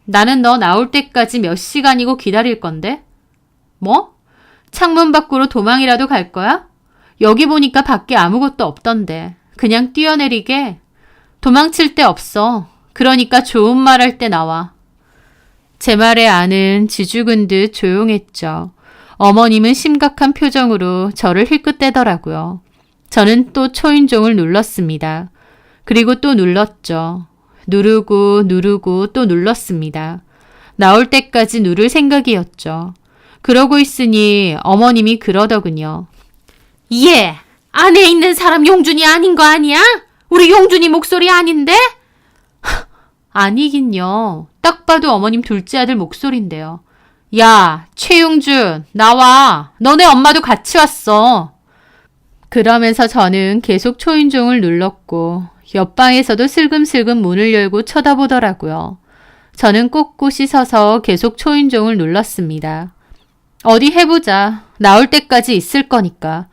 나는 너 나올 때까지 몇 시간이고 기다릴 건데. 뭐? 창문 밖으로 도망이라도 갈 거야? 여기 보니까 밖에 아무것도 없던데. 그냥 뛰어내리게. 도망칠 데 없어. 그러니까 좋은 말 할 때 나와. 제 말에 안은 쥐죽은 듯 조용했죠. 어머님은 심각한 표정으로 저를 힐끗대더라고요. 저는 또 초인종을 눌렀습니다. 그리고 또 눌렀죠. 누르고 또 눌렀습니다. 나올 때까지 누를 생각이었죠. 그러고 있으니 어머님이 그러더군요. 얘, 안에 있는 사람 용준이 아닌 거 아니야? 우리 용준이 목소리 아닌데? 아니긴요. 딱 봐도 어머님 둘째 아들 목소리인데요. 야, 최용준, 나와. 너네 엄마도 같이 왔어. 그러면서 저는 계속 초인종을 눌렀고 옆방에서도 슬금슬금 문을 열고 쳐다보더라고요. 저는 꼿꼿이 서서 계속 초인종을 눌렀습니다. 어디 해보자. 나올 때까지 있을 거니까.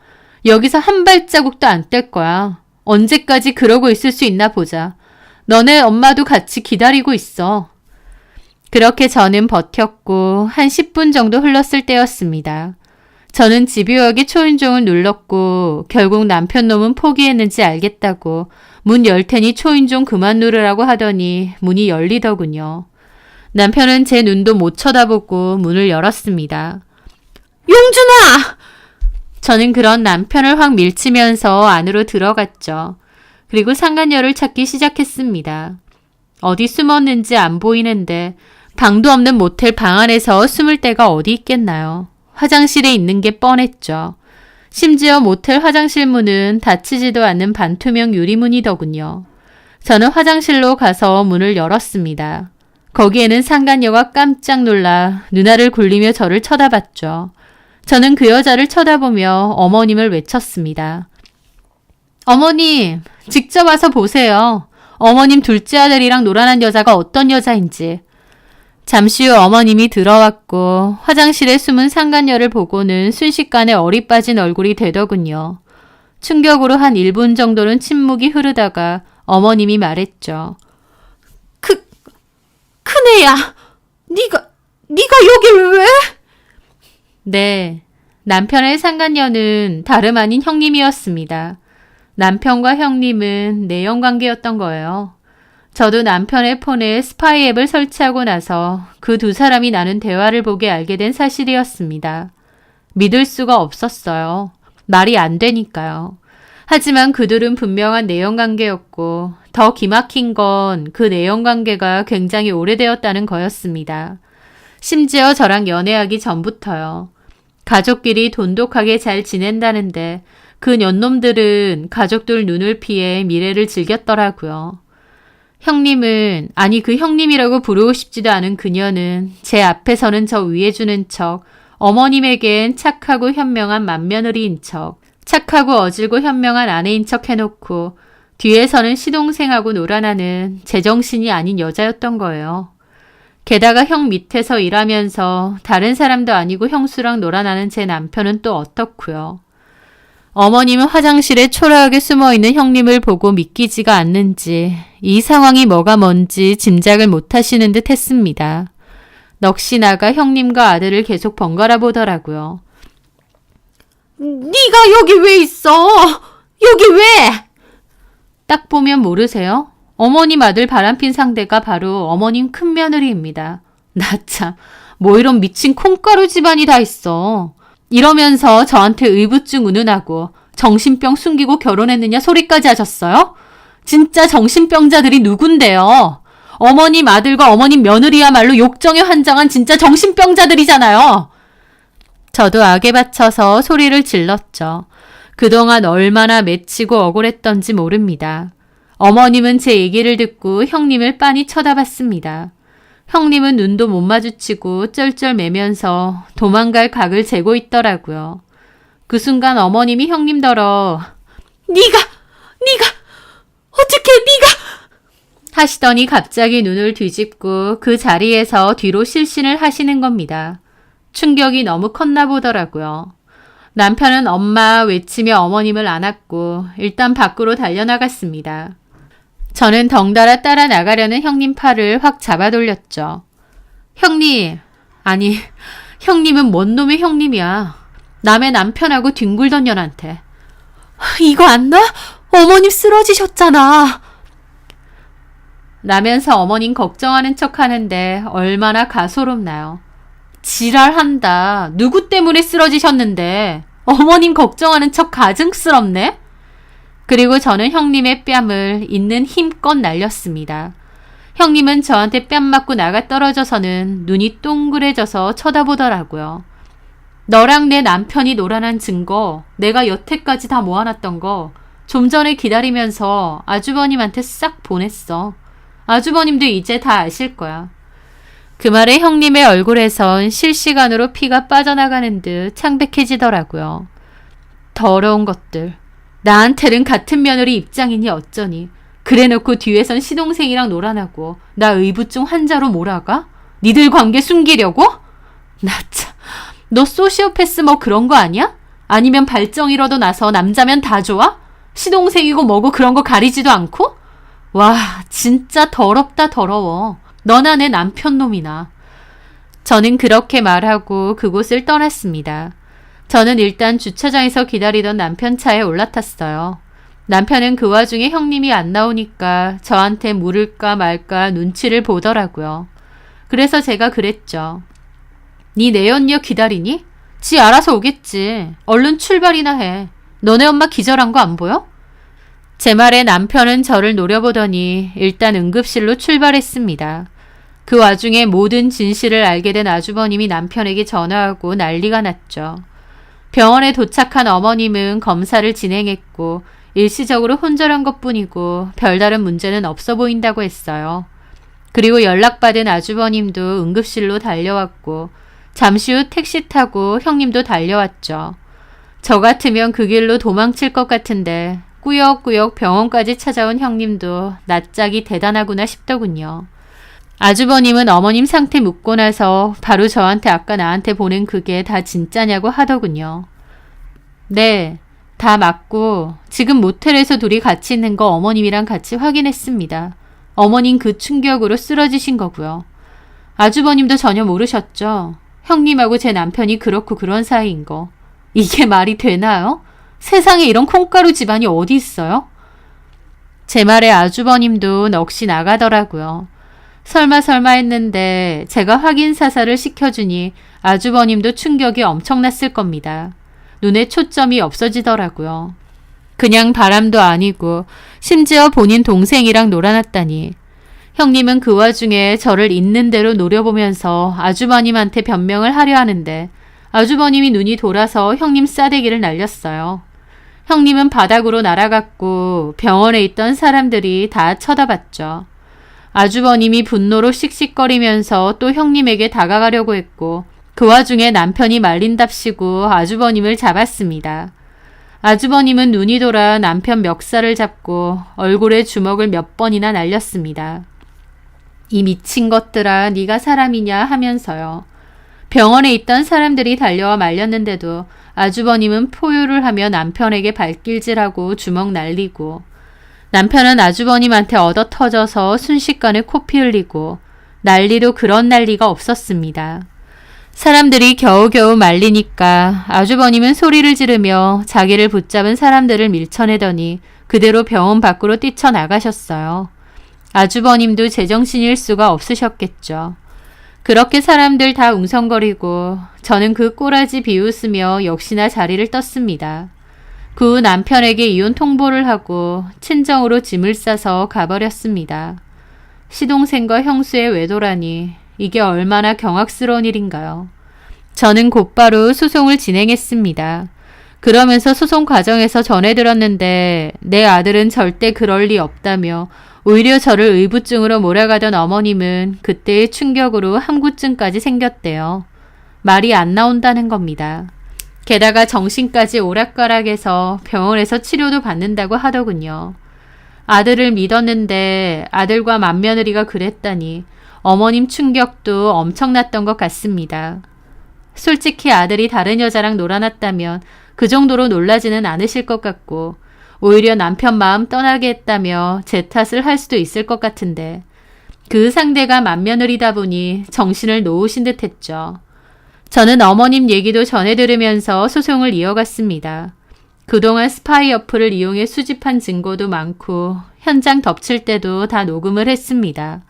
여기서 한 발자국도 안 뗄 거야. 언제까지 그러고 있을 수 있나 보자. 너네 엄마도 같이 기다리고 있어. 그렇게 저는 버텼고 한 10분 정도 흘렀을 때였습니다. 저는 집요하게 초인종을 눌렀고 결국 남편 놈은 포기했는지 알겠다고 문 열 테니 초인종 그만 누르라고 하더니 문이 열리더군요. 남편은 제 눈도 못 쳐다보고 문을 열었습니다. 용준아! 저는 그런 남편을 확 밀치면서 안으로 들어갔죠. 그리고 상간녀를 찾기 시작했습니다. 어디 숨었는지 안 보이는데 방도 없는 모텔 방 안에서 숨을 데가 어디 있겠나요? 화장실에 있는 게 뻔했죠. 심지어 모텔 화장실 문은 닫히지도 않는 반투명 유리문이더군요. 저는 화장실로 가서 문을 열었습니다. 거기에는 상간녀가 깜짝 놀라 누나를 굴리며 저를 쳐다봤죠. 저는 그 여자를 쳐다보며 어머님을 외쳤습니다. 어머님, 직접 와서 보세요. 어머님 둘째 아들이랑 놀아난 여자가 어떤 여자인지. 잠시 후 어머님이 들어왔고 화장실에 숨은 상간녀를 보고는 순식간에 얼이 빠진 얼굴이 되더군요. 충격으로 한 1분 정도는 침묵이 흐르다가 어머님이 말했죠. 큰애야, 네가 여길 왜? 네, 남편의 상간녀는 다름 아닌 형님이었습니다. 남편과 형님은 내연관계였던 거예요. 저도 남편의 폰에 스파이 앱을 설치하고 나서 그 두 사람이 나눈 대화를 보게 알게 된 사실이었습니다. 믿을 수가 없었어요. 말이 안 되니까요. 하지만 그들은 분명한 내연관계였고 더 기막힌 건 그 내연관계가 굉장히 오래되었다는 거였습니다. 심지어 저랑 연애하기 전부터요. 가족끼리 돈독하게 잘 지낸다는데 그 년놈들은 가족들 눈을 피해 미래를 즐겼더라고요. 형님은, 아니 그 형님이라고 부르고 싶지도 않은 그녀는 제 앞에서는 저 위해 주는 척, 어머님에겐 착하고 현명한 맏며느리인 척, 착하고 어질고 현명한 아내인 척 해놓고 뒤에서는 시동생하고 놀아나는 제정신이 아닌 여자였던 거예요. 게다가 형 밑에서 일하면서 다른 사람도 아니고 형수랑 놀아나는 제 남편은 또 어떻고요. 어머님은 화장실에 초라하게 숨어있는 형님을 보고 믿기지가 않는지 이 상황이 뭐가 뭔지 짐작을 못하시는 듯 했습니다. 넋이 나가 형님과 아들을 계속 번갈아 보더라고요. 네가 여기 왜 있어? 여기 왜? 딱 보면 모르세요? 어머님 아들 바람핀 상대가 바로 어머님 큰며느리입니다. 나 참, 뭐 이런 미친 콩가루 집안이 다 있어. 이러면서 저한테 의부증 운운하고 정신병 숨기고 결혼했느냐 소리까지 하셨어요? 진짜 정신병자들이 누군데요? 어머님 아들과 어머님 며느리야말로 욕정에 환장한 진짜 정신병자들이잖아요. 저도 악에 받쳐서 소리를 질렀죠. 그동안 얼마나 맺히고 억울했던지 모릅니다. 어머님은 제 얘기를 듣고 형님을 빤히 쳐다봤습니다. 형님은 눈도 못 마주치고 쩔쩔매면서 도망갈 각을 재고 있더라고요. 그 순간 어머님이 형님더러 네가 어떻게 하시더니 갑자기 눈을 뒤집고 그 자리에서 뒤로 실신을 하시는 겁니다. 충격이 너무 컸나 보더라고요. 남편은 엄마 외치며 어머님을 안았고 일단 밖으로 달려나갔습니다. 저는 덩달아 따라 나가려는 형님 팔을 확 잡아 돌렸죠. 형님, 아니 형님은 뭔 놈의 형님이야. 남의 남편하고 뒹굴던 년한테. 이거 안 나? 어머님 쓰러지셨잖아. 라면서 어머님 걱정하는 척 하는데 얼마나 가소롭나요. 지랄한다. 누구 때문에 쓰러지셨는데. 어머님 걱정하는 척 가증스럽네. 그리고 저는 형님의 뺨을 있는 힘껏 날렸습니다. 형님은 저한테 뺨 맞고 나가 떨어져서는 눈이 동그래져서 쳐다보더라고요. 너랑 내 남편이 놀아난 증거, 내가 여태까지 다 모아놨던 거 좀 전에 기다리면서 아주버님한테 싹 보냈어. 아주버님도 이제 다 아실 거야. 그 말에 형님의 얼굴에선 실시간으로 피가 빠져나가는 듯 창백해지더라고요. 더러운 것들. 나한테는 같은 며느리 입장이니 어쩌니. 그래놓고 뒤에선 시동생이랑 놀아나고 나 의부증 환자로 몰아가? 니들 관계 숨기려고? 나 참. 너 소시오패스 뭐 그런 거 아니야? 아니면 발정이라도 나서 남자면 다 좋아? 시동생이고 뭐고 그런 거 가리지도 않고? 와, 진짜 더럽다 더러워. 너나 내 남편 놈이나. 저는 그렇게 말하고 그곳을 떠났습니다. 저는 일단 주차장에서 기다리던 남편 차에 올라탔어요. 남편은 그 와중에 형님이 안 나오니까 저한테 물을까 말까 눈치를 보더라고요. 그래서 제가 그랬죠. 네 내연녀 기다리니? 지 알아서 오겠지. 얼른 출발이나 해. 너네 엄마 기절한 거 안 보여? 제 말에 남편은 저를 노려보더니 일단 응급실로 출발했습니다. 그 와중에 모든 진실을 알게 된 아주버님이 남편에게 전화하고 난리가 났죠. 병원에 도착한 어머님은 검사를 진행했고 일시적으로 혼절한 것뿐이고 별다른 문제는 없어 보인다고 했어요. 그리고 연락받은 아주버님도 응급실로 달려왔고 잠시 후 택시 타고 형님도 달려왔죠. 저 같으면 그 길로 도망칠 것 같은데 꾸역꾸역 병원까지 찾아온 형님도 낯짝이 대단하구나 싶더군요. 아주버님은 어머님 상태 묻고 나서 바로 저한테 아까 나한테 보낸 그게 다 진짜냐고 하더군요. 네, 다 맞고 지금 모텔에서 둘이 같이 있는 거 어머님이랑 같이 확인했습니다. 어머님 그 충격으로 쓰러지신 거고요. 아주버님도 전혀 모르셨죠? 형님하고 제 남편이 그렇고 그런 사이인 거. 이게 말이 되나요? 세상에 이런 콩가루 집안이 어디 있어요? 제 말에 아주버님도 넋이 나가더라고요. 설마 했는데 제가 확인 사살을 시켜주니 아주버님도 충격이 엄청났을 겁니다. 눈에 초점이 없어지더라고요. 그냥 바람도 아니고 심지어 본인 동생이랑 놀아놨다니. 형님은 그 와중에 저를 있는 대로 노려보면서 아주버님한테 변명을 하려 하는데 아주버님이 눈이 돌아서 형님 싸대기를 날렸어요. 형님은 바닥으로 날아갔고 병원에 있던 사람들이 다 쳐다봤죠. 아주버님이 분노로 씩씩거리면서 또 형님에게 다가가려고 했고 그 와중에 남편이 말린답시고 아주버님을 잡았습니다. 아주버님은 눈이 돌아 남편 멱살을 잡고 얼굴에 주먹을 몇 번이나 날렸습니다. 이 미친 것들아 네가 사람이냐 하면서요. 병원에 있던 사람들이 달려와 말렸는데도 아주버님은 포효를 하며 남편에게 발길질하고 주먹 날리고 남편은 아주버님한테 얻어 터져서 순식간에 코피 흘리고 난리도 그런 난리가 없었습니다. 사람들이 겨우겨우 말리니까 아주버님은 소리를 지르며 자기를 붙잡은 사람들을 밀쳐내더니 그대로 병원 밖으로 뛰쳐나가셨어요. 아주버님도 제정신일 수가 없으셨겠죠. 그렇게 사람들 다 웅성거리고 저는 그 꼬라지 비웃으며 역시나 자리를 떴습니다. 그 후 남편에게 이혼 통보를 하고 친정으로 짐을 싸서 가버렸습니다. 시동생과 형수의 외도라니 이게 얼마나 경악스러운 일인가요. 저는 곧바로 소송을 진행했습니다. 그러면서 소송 과정에서 전해들었는데 내 아들은 절대 그럴 리 없다며 오히려 저를 의부증으로 몰아가던 어머님은 그때의 충격으로 함구증까지 생겼대요. 말이 안 나온다는 겁니다. 게다가 정신까지 오락가락해서 병원에서 치료도 받는다고 하더군요. 아들을 믿었는데 아들과 맏며느리가 그랬다니 어머님 충격도 엄청났던 것 같습니다. 솔직히 아들이 다른 여자랑 놀아났다면 그 정도로 놀라지는 않으실 것 같고 오히려 남편 마음 떠나게 했다며 제 탓을 할 수도 있을 것 같은데 그 상대가 맏며느리다 보니 정신을 놓으신 듯 했죠. 저는 어머님 얘기도 전해 들으면서 소송을 이어갔습니다. 그동안 스파이 어플을 이용해 수집한 증거도 많고 현장 덮칠 때도 다 녹음을 했습니다.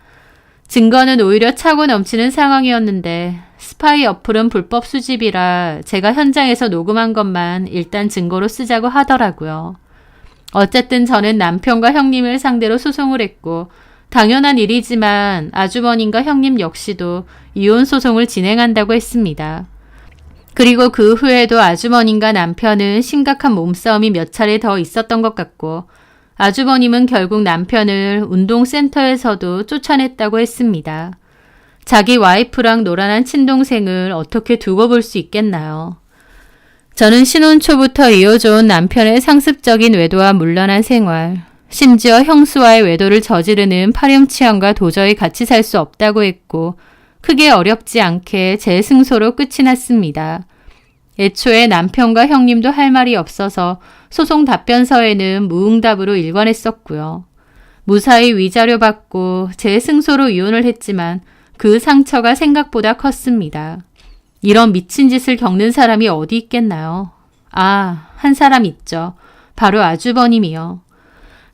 증거는 오히려 차고 넘치는 상황이었는데 스파이 어플은 불법 수집이라 제가 현장에서 녹음한 것만 일단 증거로 쓰자고 하더라고요. 어쨌든 저는 남편과 형님을 상대로 소송을 했고 당연한 일이지만 아주버님과 형님 역시도 이혼 소송을 진행한다고 했습니다. 그리고 그 후에도 아주버님과 남편은 심각한 몸싸움이 몇 차례 더 있었던 것 같고 아주버님은 결국 남편을 운동센터에서도 쫓아냈다고 했습니다. 자기 와이프랑 놀아난 친동생을 어떻게 두고 볼 수 있겠나요? 저는 신혼 초부터 이어져온 남편의 상습적인 외도와 문란한 생활, 심지어 형수와의 외도를 저지르는 파렴치한과 도저히 같이 살 수 없다고 했고 크게 어렵지 않게 제 승소로 끝이 났습니다. 애초에 남편과 형님도 할 말이 없어서 소송 답변서에는 무응답으로 일관했었고요. 무사히 위자료 받고 제 승소로 이혼을 했지만 그 상처가 생각보다 컸습니다. 이런 미친 짓을 겪는 사람이 어디 있겠나요? 아, 한 사람 있죠. 바로 아주버님이요.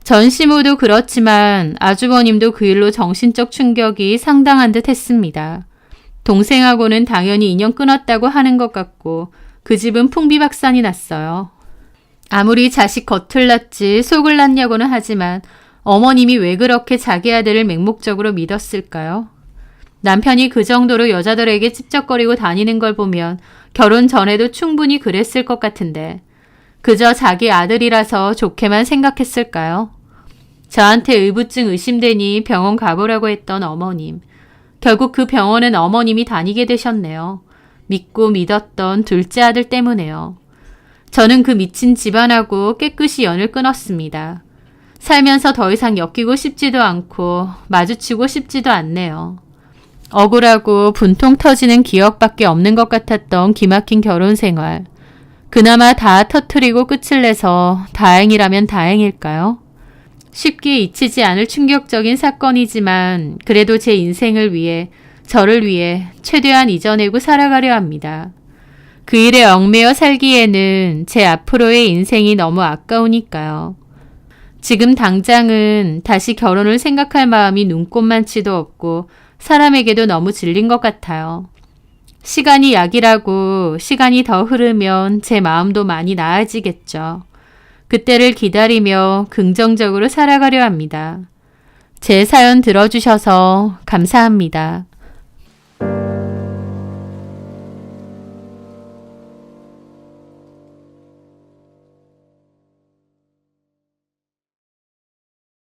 전시모도 그렇지만 아주버님도 그 일로 정신적 충격이 상당한 듯 했습니다. 동생하고는 당연히 인연 끊었다고 하는 것 같고 그 집은 풍비박산이 났어요. 아무리 자식 겉을 났지 속을 났냐고는 하지만 어머님이 왜 그렇게 자기 아들을 맹목적으로 믿었을까요? 남편이 그 정도로 여자들에게 찝쩍거리고 다니는 걸 보면 결혼 전에도 충분히 그랬을 것 같은데 그저 자기 아들이라서 좋게만 생각했을까요? 저한테 의부증 의심되니 병원 가보라고 했던 어머님. 결국 그 병원은 어머님이 다니게 되셨네요. 믿고 믿었던 둘째 아들 때문에요. 저는 그 미친 집안하고 깨끗이 연을 끊었습니다. 살면서 더 이상 엮이고 싶지도 않고 마주치고 싶지도 않네요. 억울하고 분통 터지는 기억밖에 없는 것 같았던 기막힌 결혼 생활. 그나마 다 터트리고 끝을 내서 다행이라면 다행일까요? 쉽게 잊히지 않을 충격적인 사건이지만 그래도 제 인생을 위해, 저를 위해 최대한 잊어내고 살아가려 합니다. 그 일에 얽매여 살기에는 제 앞으로의 인생이 너무 아까우니까요. 지금 당장은 다시 결혼을 생각할 마음이 눈꼽만치도 없고 사람에게도 너무 질린 것 같아요. 시간이 약이라고 시간이 더 흐르면 제 마음도 많이 나아지겠죠. 그때를 기다리며 긍정적으로 살아가려 합니다. 제 사연 들어주셔서 감사합니다.